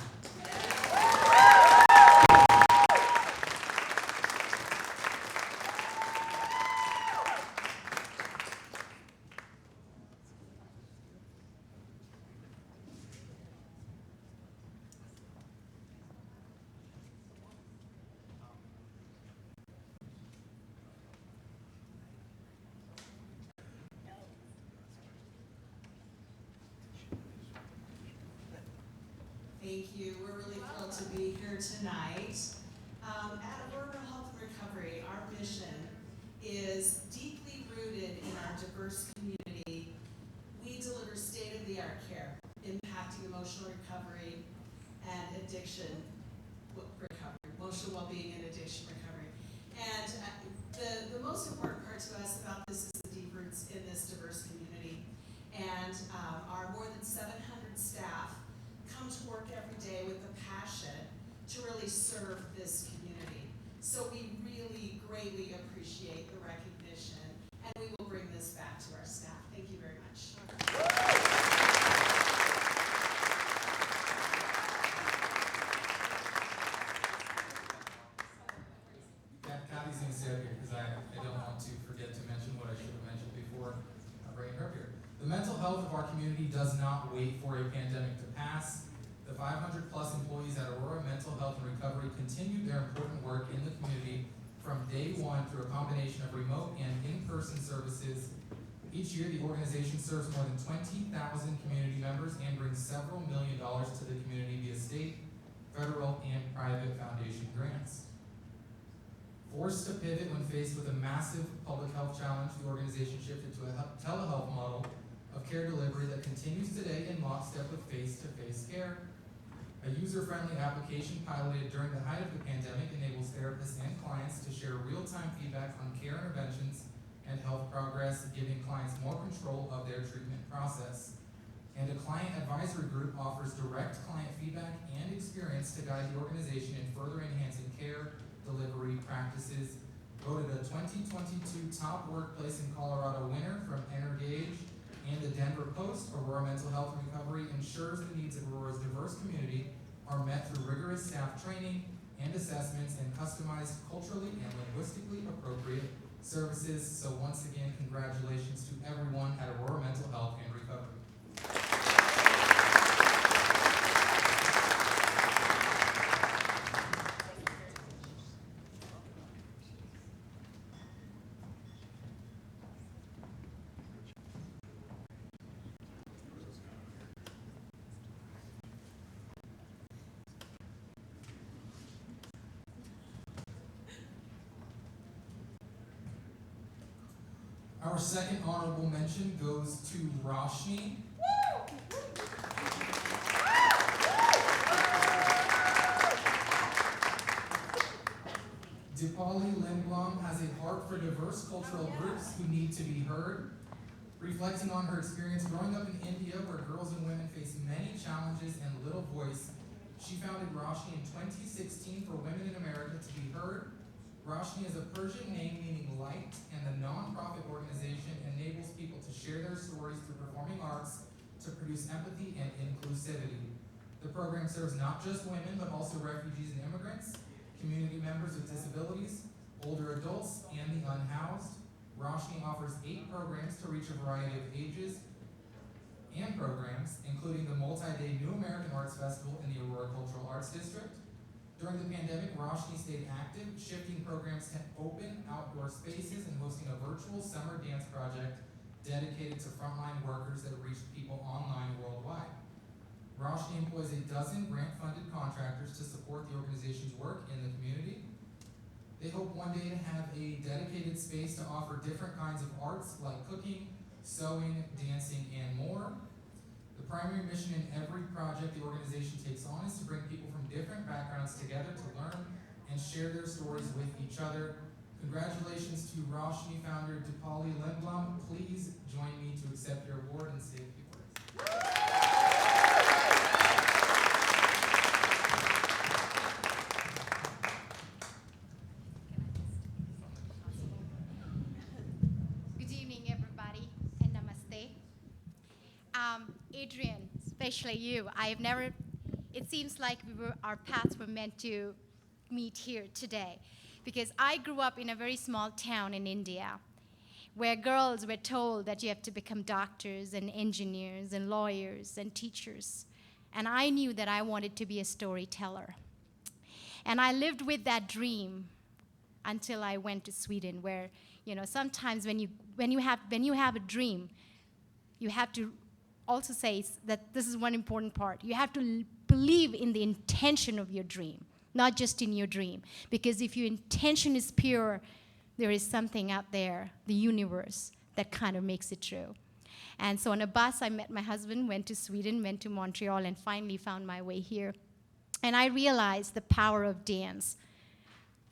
Thank you. We're really thrilled to be here tonight. At Aurora Health and Recovery, our mission is deeply rooted in our diverse community. We deliver state-of-the-art care, impacting emotional recovery and addiction recovery, emotional well-being and addiction recovery. And the most important part to us about this is the deep roots in this diverse community. And our more than 700 staff come to work every day with a passion to really serve this community. So we really greatly appreciate the recognition, and we will bring this back to our staff. Thank you very much. Kathy's going to stay up here because I don't want to forget to mention what I should have mentioned before bringing her up here. The mental health of our community does not wait for a pandemic to pass. The 500 plus employees at Aurora Mental Health and Recovery continued their important work in the community from day one through a combination of remote and in-person services. Each year, the organization serves more than 20,000 community members and brings several $1 million to the community via state, federal, and private foundation grants. Forced to pivot when faced with a massive public health challenge, the organization shifted to a telehealth model of care delivery that continues today in lockstep with face-to-face care. A user-friendly application piloted during the height of the pandemic enables therapists and clients to share real-time feedback on care interventions and health progress, giving clients more control of their treatment process. And a client advisory group offers direct client feedback and experience to guide the organization in further enhancing care delivery practices. Voted a 2022 Top Workplace in Colorado winner from Energage and the Denver Post, Aurora Mental Health and Recovery ensures the needs of Aurora's diverse community are met through rigorous staff training and assessments and customized culturally and linguistically appropriate services. So once again, congratulations to everyone at Aurora Mental Health and Recovery. Our second honorable mention goes to Roshni. Dipali Lindblom has a heart for diverse cultural groups who need to be heard. Reflecting on her experience growing up in India, where girls and women face many challenges and little voice, she founded Roshni in 2016 for Women in America to be heard. Roshni is a Persian name meaning light, and the nonprofit organization enables people to share their stories through performing arts to produce empathy and inclusivity. The program serves not just women, but also refugees and immigrants, members with disabilities, older adults, and the unhoused. Roshni offers 8 programs to reach a variety of ages and programs, including the multi-day New American Arts Festival in the Aurora Cultural Arts District. During the pandemic, Roshni stayed active, shifting programs to open outdoor spaces and hosting a virtual summer dance project dedicated to frontline workers that reached people online worldwide. Roshni employs a dozen grant-funded contractors to support the organization's work in the community. They hope one day to have a dedicated space to offer different kinds of arts like cooking, sewing, dancing, and more. The primary mission in every project the organization takes on is to bring people from different backgrounds together to learn and share their stories with each other. Congratulations to Roshni founder Dipali Lindblom. Please join me to accept your award and say a few words. Good evening, everybody, and namaste. Adrian, especially you, it seems like our paths were meant to meet here today, because I grew up in a very small town in India where girls were told that you have to become doctors and engineers and lawyers and teachers. And I knew that I wanted to be a storyteller. And I lived with that dream until I went to Sweden, where, sometimes when you have a dream, you have to also say that this is one important part. You have to believe in the intention of your dream, not just in your dream. Because if your intention is pure, there is something out there, the universe, that kind of makes it true. And so on a bus, I met my husband, went to Sweden, went to Montreal, and finally found my way here. And I realized the power of dance,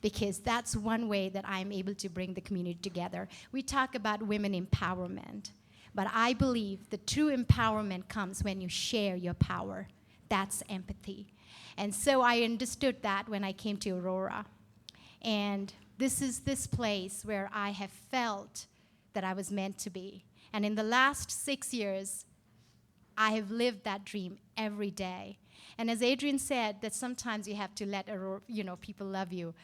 because that's one way that I'm able to bring the community together. We talk about women empowerment, but I believe the true empowerment comes when you share your power. That's empathy. And so I understood that when I came to Aurora. And this is this place where I have felt that I was meant to be. And in the last 6 years, I have lived that dream every day. And as Adrian said, that sometimes you have to let people love you.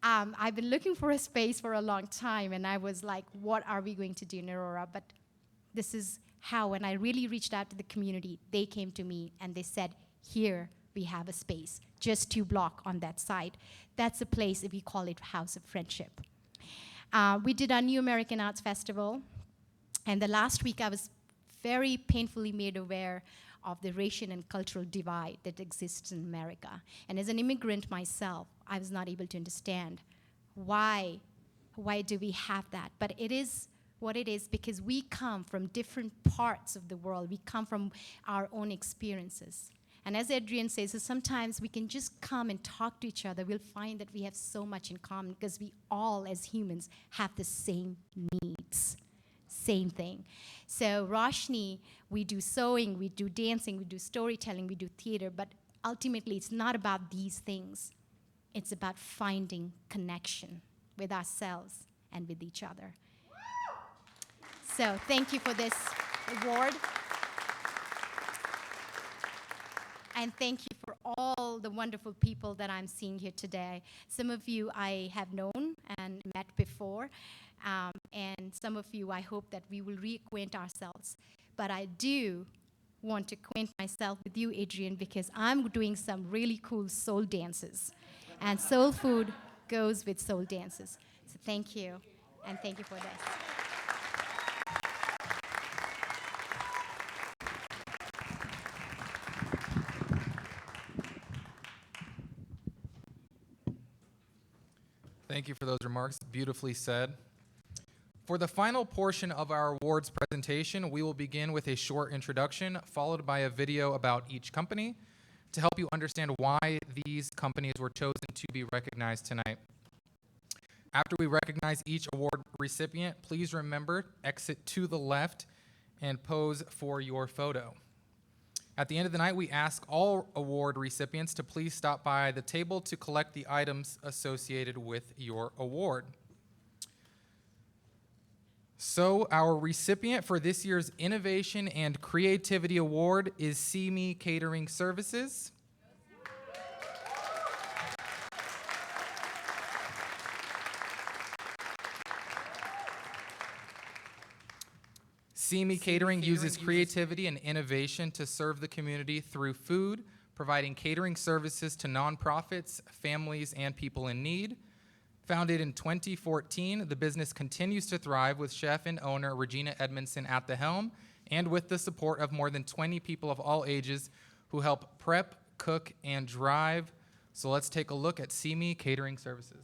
I've been looking for a space for a long time, and I was like, what are we going to do in Aurora? But this is how, when I really reached out to the community, they came to me and they said, here we have a space, just 2 blocks on that side. That's a place, if we call it House of Friendship. We did our New American Arts Festival, and the last week I was very painfully made aware of the racial and cultural divide that exists in America. And as an immigrant myself, I was not able to understand why do we have that. But it is what it is, because we come from different parts of the world. We come from our own experiences. And as Adrian says, so sometimes we can just come and talk to each other. We'll find that we have so much in common, because we all, as humans, have the same needs. Same thing. So Roshni, we do sewing, we do dancing, we do storytelling, we do theater, but ultimately it's not about these things. It's about finding connection with ourselves and with each other. So thank you for this award. And thank you for all the wonderful people that I'm seeing here today. Some of you I have known and met before. And some of you, I hope that we will reacquaint ourselves. But I do want to acquaint myself with you, Adrian, because I'm doing some really cool soul dances. And soul food goes with soul dances. So thank you, and thank you for this. Thank you for those remarks. Beautifully said. For the final portion of our awards presentation, we will begin with a short introduction, followed by a video about each company to help you understand why these companies were chosen to be recognized tonight. After we recognize each award recipient, please remember, exit to the left and pose for your photo. At the end of the night, we ask all award recipients to please stop by the table to collect the items associated with your award. So our recipient for this year's Innovation and Creativity Award is See Me Catering Services. CME Catering uses creativity and innovation to serve the community through food, providing catering services to nonprofits, families, and people in need. Founded in 2014, the business continues to thrive with chef and owner Regina Edmondson at the helm and with the support of more than 20 people of all ages who help prep, cook, and drive. So let's take a look at CME Catering Services.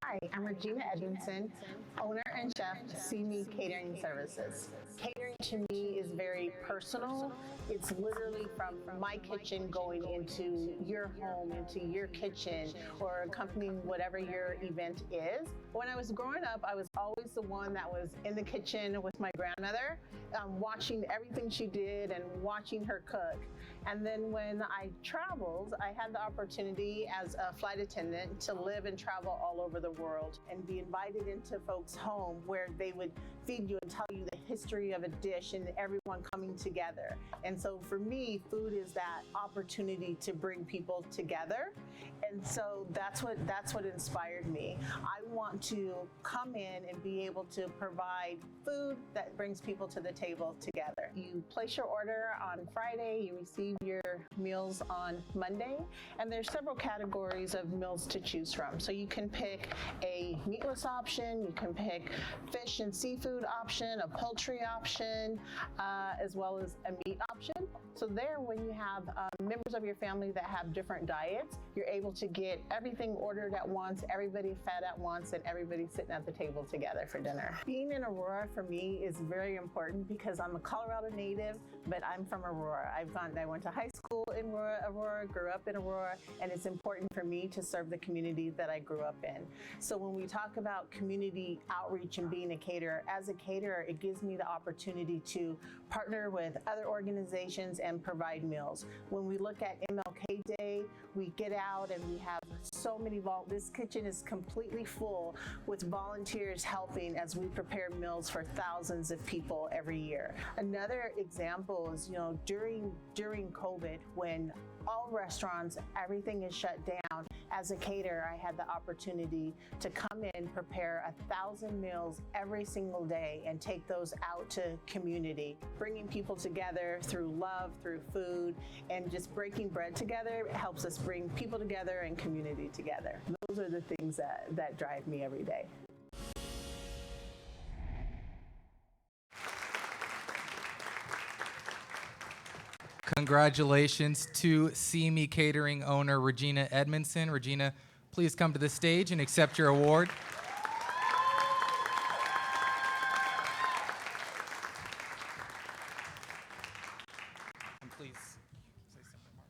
Hi, I'm Regina Edmondson, owner and chef, CME Catering Services. Catering to me is very personal. It's literally from my kitchen going into your home, into your kitchen, or accompanying whatever your event is. When I was growing up, I was always the one that was in the kitchen with my grandmother, watching everything she did and watching her cook. And then when I traveled, I had the opportunity as a flight attendant to live and travel all over the world and be invited into folks' home where they would feed you and tell you the history of a dish and everyone coming together. And so for me, food is that opportunity to bring people together. And so that's what inspired me. I want to come in and be able to provide food that brings people to the table together. You place your order on Friday, you receive your meals on Monday, and there's several categories of meals to choose from. So you can pick a meatless option, you can pick fish and seafood option, a poultry option, as well as a meat option. So there, when you have members of your family that have different diets, you're able to get everything ordered at once, everybody fed at once, and everybody sitting at the table together for dinner. Being in Aurora for me is very important because I'm a Colorado native, but I'm from Aurora. I went to high school in Aurora, grew up in Aurora, and it's important for me to serve the community that I grew up in. So when we talk about community outreach and being a caterer, as a caterer, it gives me the opportunity to partner with other organizations and provide meals. When we look at MLK Day, we get out and we have so many this kitchen is completely full with volunteers helping as we prepare meals for thousands of people every year. Another example is, during COVID, when all restaurants, everything is shut down, as a caterer, I had the opportunity to come in, prepare 1,000 meals every single day and take those out to community, bringing people together through love, through food, and just breaking bread together helps us bring people together and community together. Those are the things that drive me every day. Congratulations to CME Catering owner Regina Edmondson. Regina, please come to the stage and accept your award. And please say something more.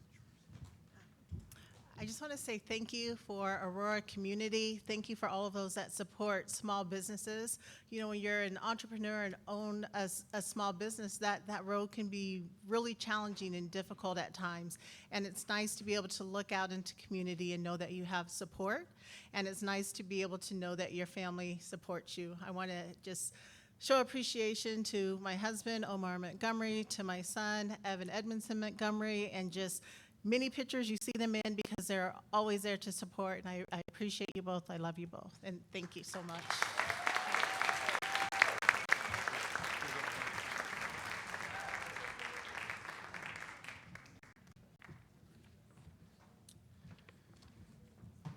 I just want to say thank you for Aurora community. Thank you for all of those that support small businesses. When you're an entrepreneur and own a small business, that road can be really challenging and difficult at times. And it's nice to be able to look out into community and know that you have support. And it's nice to be able to know that your family supports you. I want to just show appreciation to my husband, Omar Montgomery, to my son, Evan Edmondson Montgomery, and just many pictures you see them in because they're always there to support, and I appreciate you both. I love you both, and thank you so much.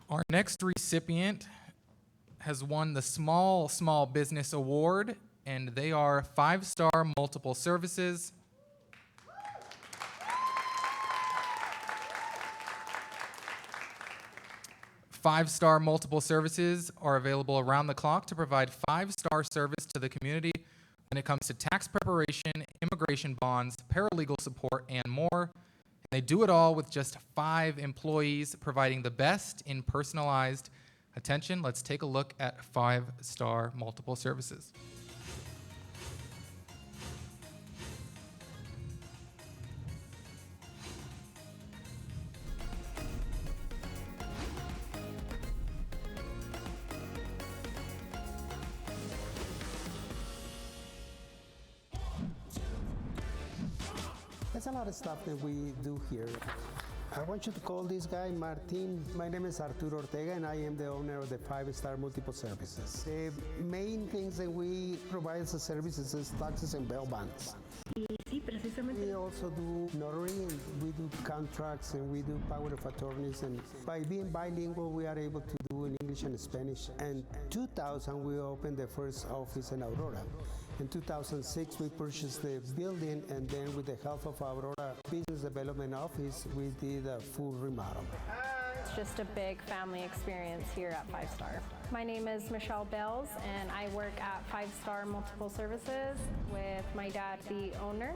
Our next recipient has won the Small Business Award, and they are 5-Star Multiple Services. Five-Star Multiple Services are available around the clock to provide 5-star service to the community when it comes to tax preparation, immigration bonds, paralegal support, and more. And they do it all with just 5 employees providing the best in personalized attention. Let's take a look at 5-Star Multiple Services. There's a lot of stuff that we do here. I want you to call this guy Martin. My name is Arturo Ortega, and I am the owner of the 5-Star Multiple Services. The main things that we provide as a services is taxes and bail bonds. We also do notary, and we do contracts, and we do power of attorneys. And by being bilingual, we are able to do in English and Spanish. And 2000, we opened the first office in Aurora. In 2006, we purchased the building, and then with the help of Aurora Business Development Office, we did a full remodel. It's just a big family experience here at 5-Star. My name is Michelle Bells, and I work at 5-Star Multiple Services with my dad, the owner.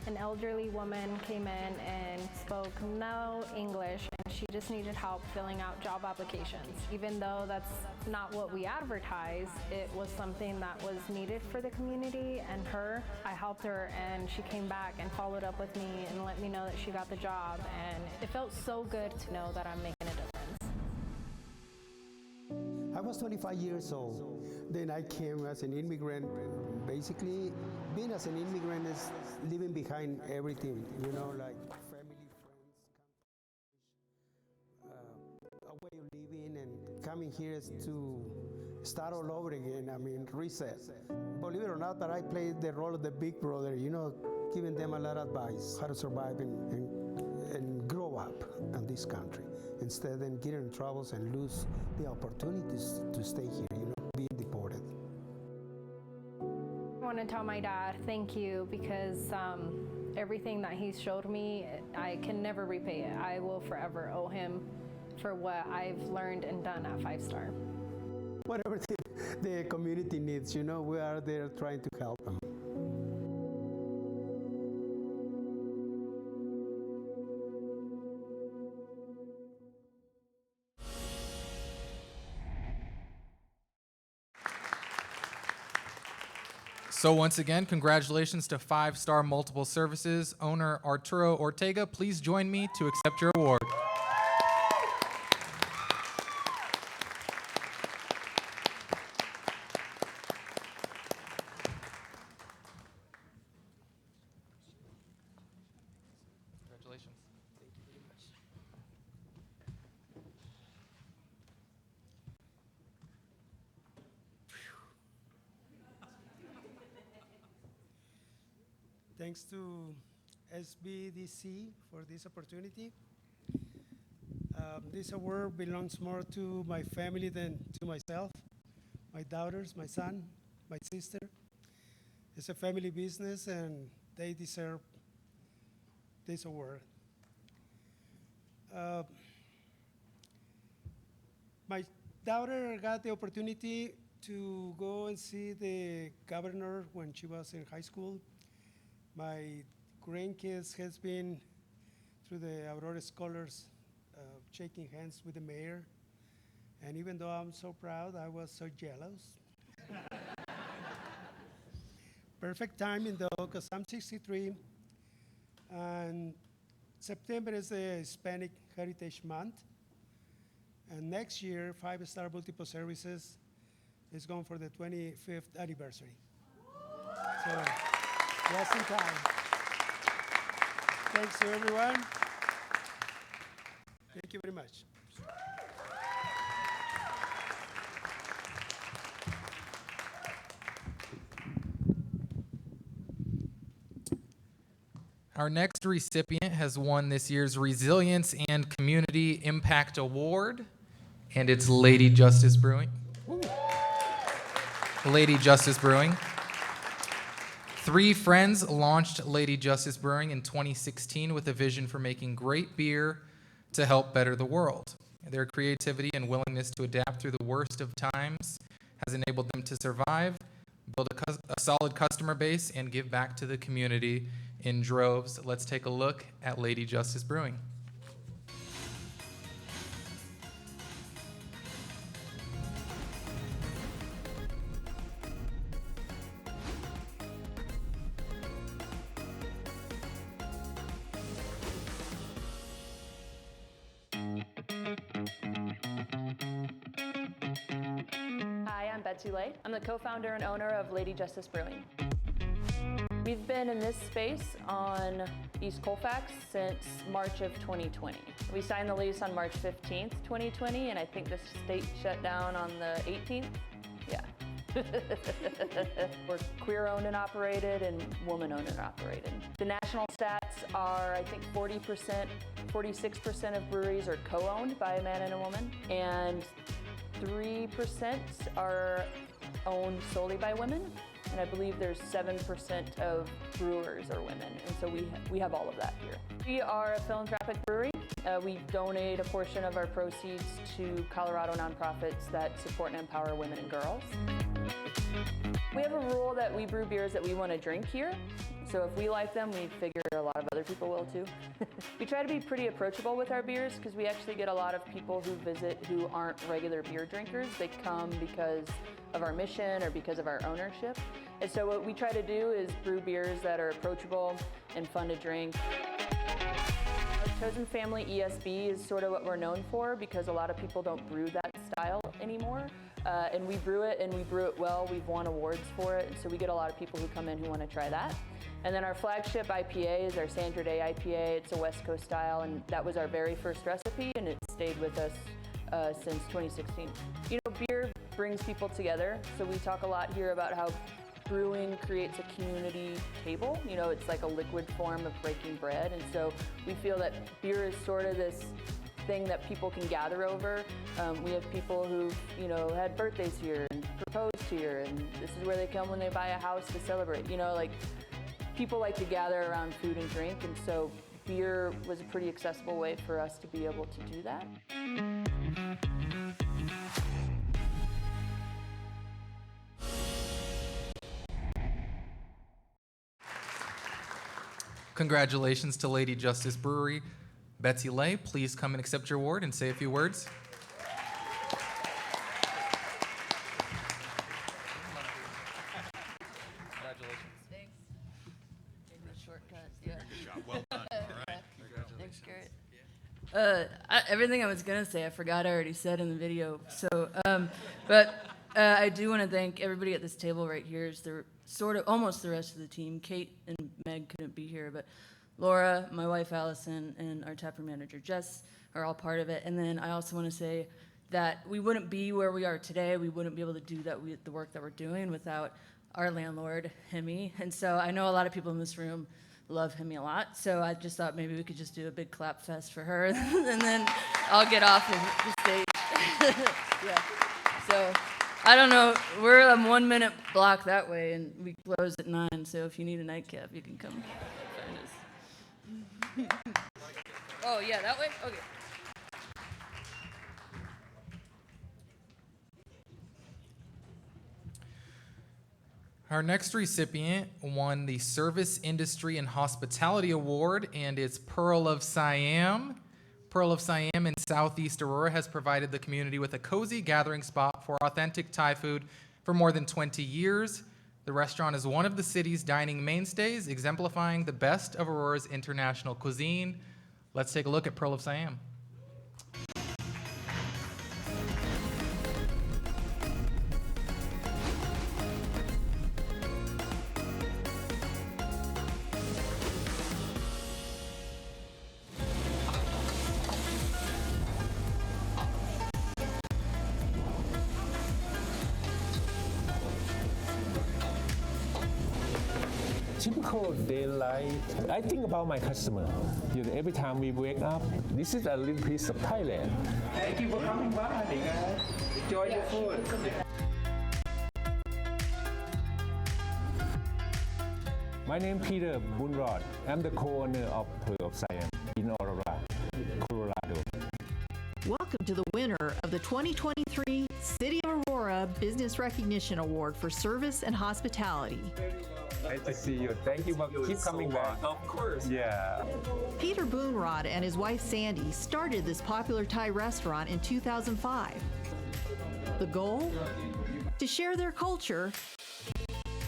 An elderly woman came in and spoke no English, and she just needed help filling out job applications. Even though that's not what we advertise, it was something that was needed for the community and her. I helped her, and she came back and followed up with me and let me know that she got the job, and it felt so good to know that I'm making a difference. I was 25 years old. Then I came as an immigrant. Basically, being as an immigrant is leaving behind everything, you know, like family, friends, a way of living, and coming here is to start all over again. I mean, reset. Believe it or not, that I played the role of the big brother, you know, giving them a lot of advice, how to survive and grow up in this country, instead of getting in troubles and lose the opportunities to stay here, you know, being deported. I want to tell my dad thank you, because everything that he showed me, I can never repay it. I will forever owe him for what I've learned and done at 5-Star. Whatever the community needs, you know, we are there trying to help them. So once again, congratulations to 5-Star Multiple Services owner Arturo Ortega. Please join me to accept your award. Congratulations. Thank you very much. Thanks to SBDC for this opportunity. This award belongs more to my family than to myself, my daughters, my son, my sister. It's a family business, and they deserve this award. My daughter got the opportunity to go and see the governor when she was in high school. My grandkids has been through the Aurora Scholars, shaking hands with the mayor. And even though I'm so proud, I was so jealous. Perfect timing though, because I'm 63, and September is the Hispanic Heritage Month. And next year, 5-Star Multiple Services is going for the 25th anniversary. So, just in time. Thanks to everyone. Thank you very much. Our next recipient has won this year's Resilience and Community Impact Award, and it's Lady Justice Brewing. Ooh. Lady Justice Brewing. 3 friends launched Lady Justice Brewing in 2016 with a vision for making great beer to help better the world. Their creativity and willingness to adapt through the worst of times has enabled them to survive, build a solid customer base, and give back to the community in droves. Let's take a look at Lady Justice Brewing. Hi, I'm Betsy Lay. I'm the co-founder and owner of Lady Justice Brewing. We've been in this space on East Colfax since March of 2020. We signed the lease on March 15th, 2020, and I think the state shut down on the 18th. Yeah. We're queer-owned and operated and woman-owned and operated. The national stats are, I think, 46% of breweries are co-owned by a man and a woman, and 3% are owned solely by women, and I believe there's 7% of brewers are women, and so we have all of that here. We are a philanthropic brewery. We donate a portion of our proceeds to Colorado nonprofits that support and empower women and girls. We have a rule that we brew beers that we want to drink here. So if we like them, we figure a lot of other people will too. We try to be pretty approachable with our beers because we actually get a lot of people who visit who aren't regular beer drinkers. They come because of our mission or because of our ownership. And so what we try to do is brew beers that are approachable and fun to drink. Our Chosen Family ESB is sort of what we're known for because a lot of people don't brew that style anymore. And we brew it well. We've won awards for it. So we get a lot of people who come in who want to try that. And then our flagship IPA is our Sandra Day IPA. It's a West Coast style, and that was our very first recipe, and it stayed with us since 2016. You know, beer brings people together. So we talk a lot here about how brewing creates a community table. You know, it's like a liquid form of breaking bread. And so we feel that beer is sort of this thing that people can gather over. We have people who've, you know, had birthdays here and proposed here, and this is where they come when they buy a house to celebrate. You know, like, people like to gather around food and drink, and so beer was a pretty accessible way for us to be able to do that. Congratulations to Lady Justice Brewery. Betsy Lay, please come and accept your award and say a few words. Congratulations. Thanks. Gave me a shortcut. Yeah. Good job. Well done. All right. Thanks, Garrett. Everything I was gonna say, I forgot I already said in the video. So, I do want to thank everybody at this table right here. Is the sort of almost the rest of the team. Kate and Meg couldn't be here, but Laura, my wife Allison, and our taproom manager Jess are all part of it. And then I also want to say that we wouldn't be where we are today. We wouldn't be able to do the work that we're doing without our landlord, Hemi. And so I know a lot of people in this room love Hemi a lot. So I just thought maybe we could just do a big clap fest for her, and then I'll get off of the stage. Yeah. So I don't know. We're a 1 minute block that way, and we close at 9. So if you need a nightcap, you can come find us. Oh yeah, that way? Okay. Our next recipient won the Service Industry and Hospitality Award, and it's Pearl of Siam. Pearl of Siam in Southeast Aurora has provided the community with a cozy gathering spot for authentic Thai food for more than 20 years. The restaurant is one of the city's dining mainstays, exemplifying the best of Aurora's international cuisine. Let's take a look at Pearl of Siam. Typical day life, I think about my customer. You know, every time we wake up, this is a little piece of Thailand. Thank you for coming by, guys. Enjoy the food. My name is Peter Bunrod. I'm the co-owner of Pearl of Siam in Aurora, Colorado. Welcome to the winner of the 2023 City of Aurora Business Recognition Award for Service and Hospitality. Nice to see you. Thank you for keep coming back. Of course. Yeah. Peter Boonrod and his wife Sandy started this popular Thai restaurant in 2005. The goal? To share their culture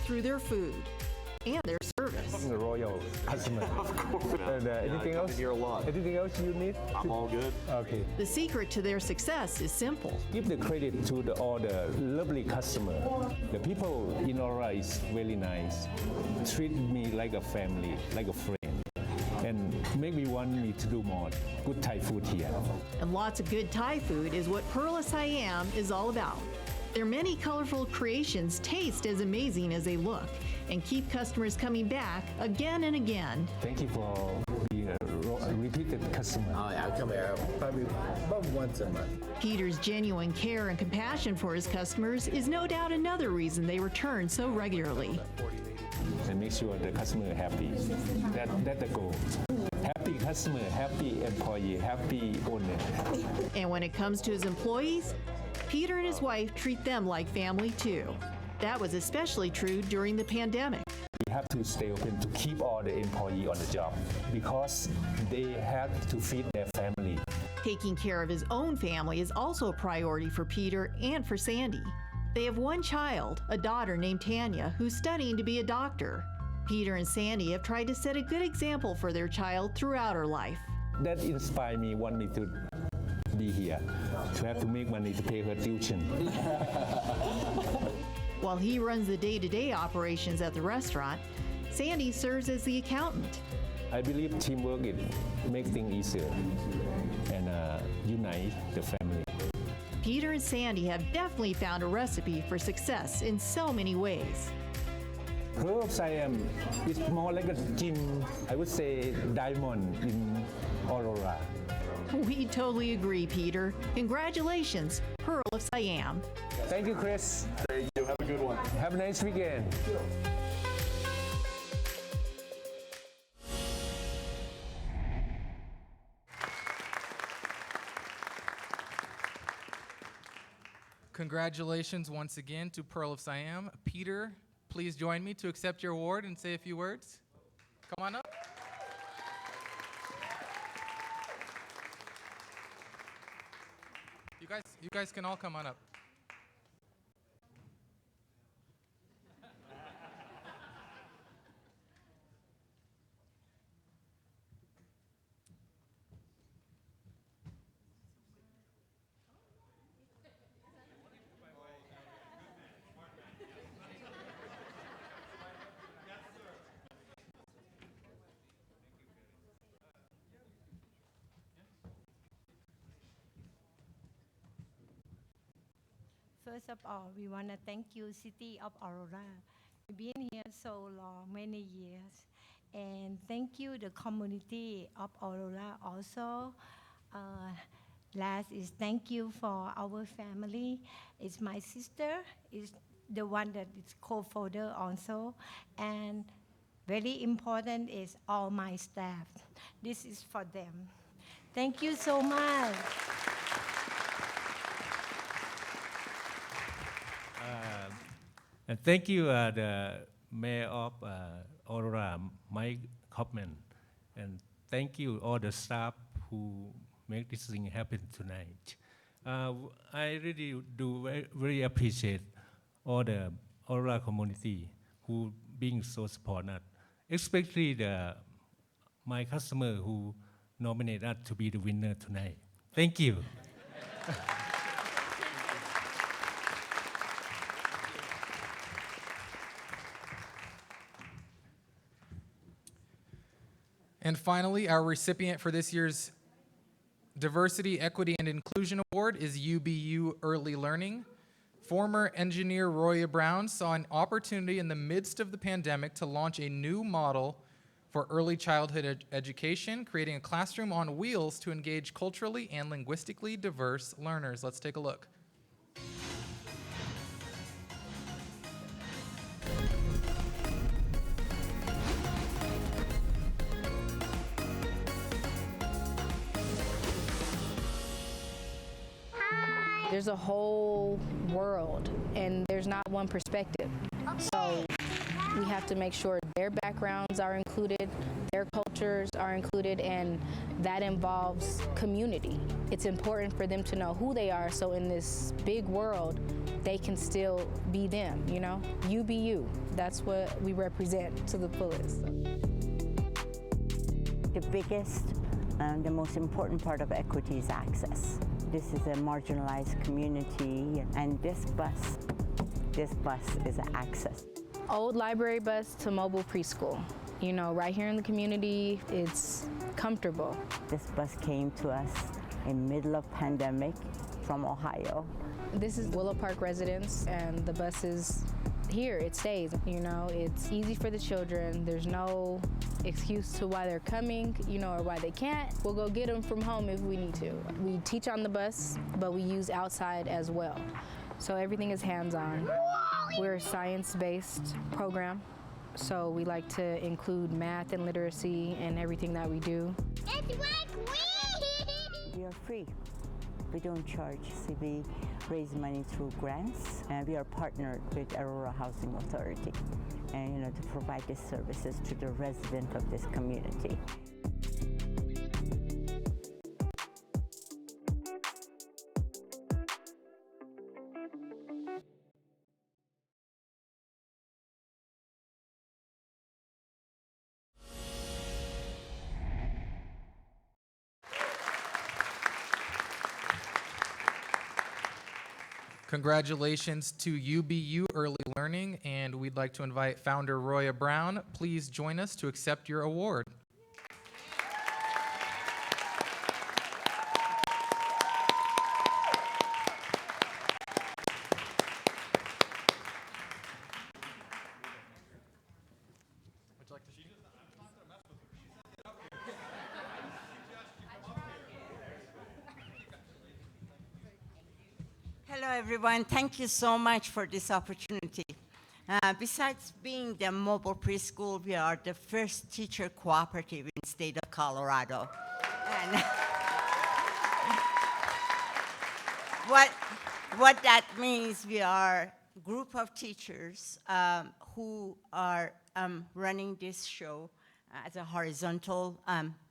through their food and their service. The royal customer. Of course. And anything else? Here a lot. Anything else you need? I'm all good. Okay. The secret to their success is simple. Give the credit to all the lovely customer. The people in Aurora is very nice. Treat me like a family, like a friend. and make me want me to do more good Thai food here. And lots of good Thai food is what Pearl of Siam is all about. Their many colorful creations taste as amazing as they look and keep customers coming back again and again. Thank you for being a repeated customer. I come here probably about once a month. Peter's genuine care and compassion for his customers is no doubt another reason they return so regularly. And make sure the customer is happy. That's the goal. Happy customer, happy employee, happy owner. And when it comes to his employees, Peter and his wife treat them like family too. That was especially true during the pandemic. We have to stay open to keep all the employees on the job because they have to feed their family. Taking care of his own family is also a priority for Peter and for Sandy. They have one child, a daughter named Tanya, who's studying to be a doctor. Peter and Sandy have tried to set a good example for their child throughout her life. That inspired me, want me to be here, to have to make money to pay her tuition. While he runs the day-to-day operations at the restaurant, Sandy serves as the accountant. I believe teamwork makes things easier and unite the family. Peter and Sandy have definitely found a recipe for success in so many ways. Pearl of Siam is more like a gem, I would say diamond in Aurora. We totally agree, Peter. Congratulations, Pearl of Siam. Thank you, Chris. Thank you. Have a good one. Have a nice weekend. Congratulations once again to Pearl of Siam. Peter, please join me to accept your award and say a few words. Come on up. You guys can all come on up. First of all, we want to thank you, City of Aurora. We've been here so long, many years. And thank you, the community of Aurora also. Last is thank you for our family. It's my sister, is the one that is co-founder also. And very important is all my staff. This is for them. Thank you so much. And thank you, the Mayor of Aurora, Mike Kaufman. And thank you, all the staff who make this thing happen tonight. I really do very appreciate all the Aurora community who being so supportive, especially my customer who nominated us to be the winner tonight. Thank you. And finally, our recipient for this year's Diversity, Equity, and Inclusion Award is UBU Early Learning. Former engineer Roya Brown saw an opportunity in the midst of the pandemic to launch a new model for early childhood education, creating a classroom on wheels to engage culturally and linguistically diverse learners. Let's take a look. There's a whole world, and there's not one perspective. So we have to make sure their backgrounds are included, their cultures are included, and that involves community. It's important for them to know who they are, so in this big world, they can still be them, you know? You be you. That's what we represent to the fullest. The biggest and the most important part of equity is access. This is a marginalized community, and this bus is access. Old library bus to mobile preschool. You know, right here in the community, it's comfortable. This bus came to us in middle of pandemic from Ohio. This is Willow Park residence, and the bus is here. It stays. You know, it's easy for the children. There's no excuse to why they're coming, you know, or why they can't. We'll go get them from home if we need to. We teach on the bus, but we use outside as well. So everything is hands-on. We're a science-based program, so we like to include math and literacy in everything that we do. We are free. We don't charge. See, we raise money through grants, and we are partnered with Aurora Housing Authority, and to provide these services to the resident of this community. Congratulations to UBU Early Learning, and we'd like to invite founder Roya Brown. Please join us to accept your award. Hello, everyone. Thank you so much for this opportunity. Besides being the mobile preschool, we are the first teacher cooperative in the state of Colorado. And what that means, we are a group of teachers who are running this show as a horizontal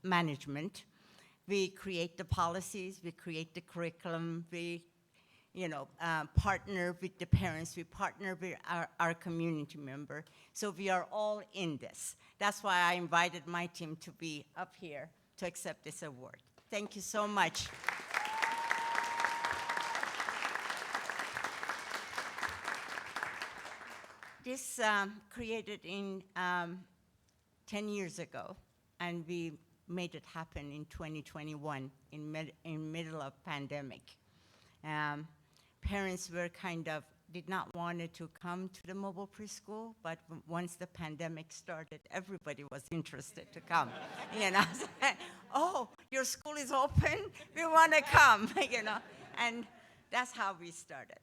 management. We create the policies, we create the curriculum, we partner with the parents, we partner with our community member. So we are all in this. That's why I invited my team to be up here to accept this award. Thank you so much. This created in 10 years ago, and we made it happen in 2021 in middle of pandemic. Parents were did not want to come to the mobile preschool, but once the pandemic started, everybody was interested to come. Oh, your school is open? We want to come, and that's how we started.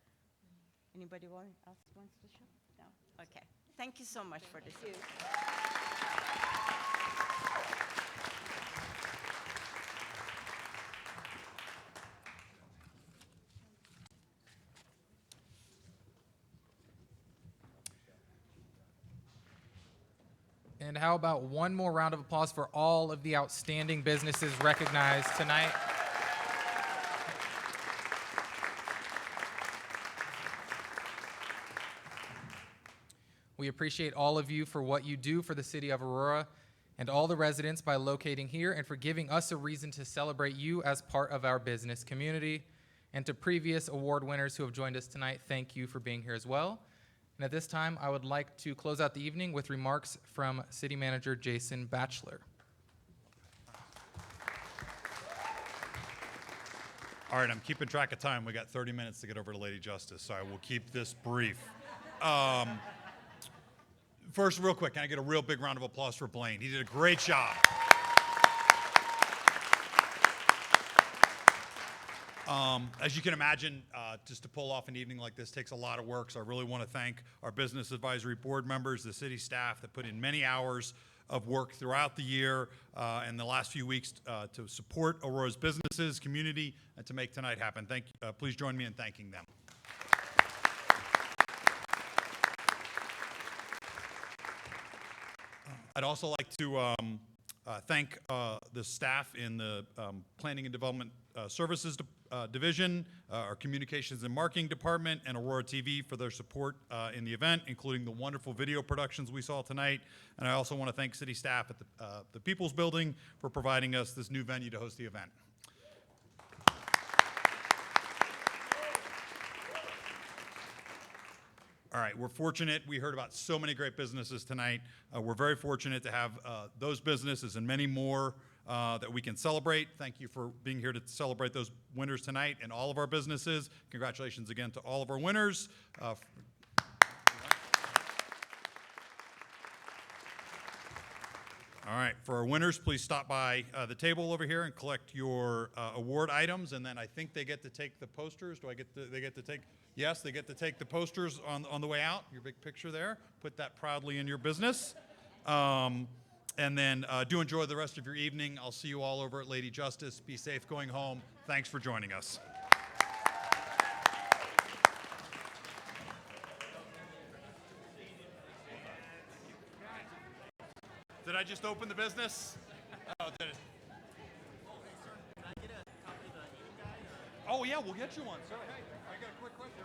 Anybody else wants to show? No? Okay. Thank you so much for this. Thank you. And how about one more round of applause for all of the outstanding businesses recognized tonight? We appreciate all of you for what you do for the city of Aurora and all the residents by locating here and for giving us a reason to celebrate you as part of our business community. And to previous award winners who have joined us tonight, thank you for being here as well. And at this time, I would like to close out the evening with remarks from City Manager Jason Batchelor. All right, I'm keeping track of time. We got 30 minutes to get over to Lady Justice, so I will keep this brief. First, real quick, can I get a real big round of applause for Blaine? He did a great job. As you can imagine, just to pull off an evening like this takes a lot of work, so I really want to thank our Business Advisory Board members, the city staff that put in many hours of work throughout the year and the last few weeks to support Aurora's businesses, community, and to make tonight happen. Please join me in thanking them. I'd also like to thank the staff in the Planning and Development Services Division, our Communications and Marketing Department, and Aurora TV for their support in the event, including the wonderful video productions we saw tonight. And I also want to thank city staff at the People's Building for providing us this new venue to host the event. All All right, we're fortunate. We heard about so many great businesses tonight. We're very fortunate to have those businesses and many more that we can celebrate. Thank you for being here to celebrate those winners tonight and all of our businesses. Congratulations again to all of our winners. All right, for our winners, please stop by the table over here and collect your award items, and then I think they get to take the posters. They get to take? Yes, they get to take the posters on the way out. Your big picture there. Put that proudly in your business. And then do enjoy the rest of your evening. I'll see you all over at Lady Justice. Be safe going home. Thanks for joining us. Did I just open the business? Oh, did it? Oh yeah, we'll get you one. Sorry, hey, I got a quick question.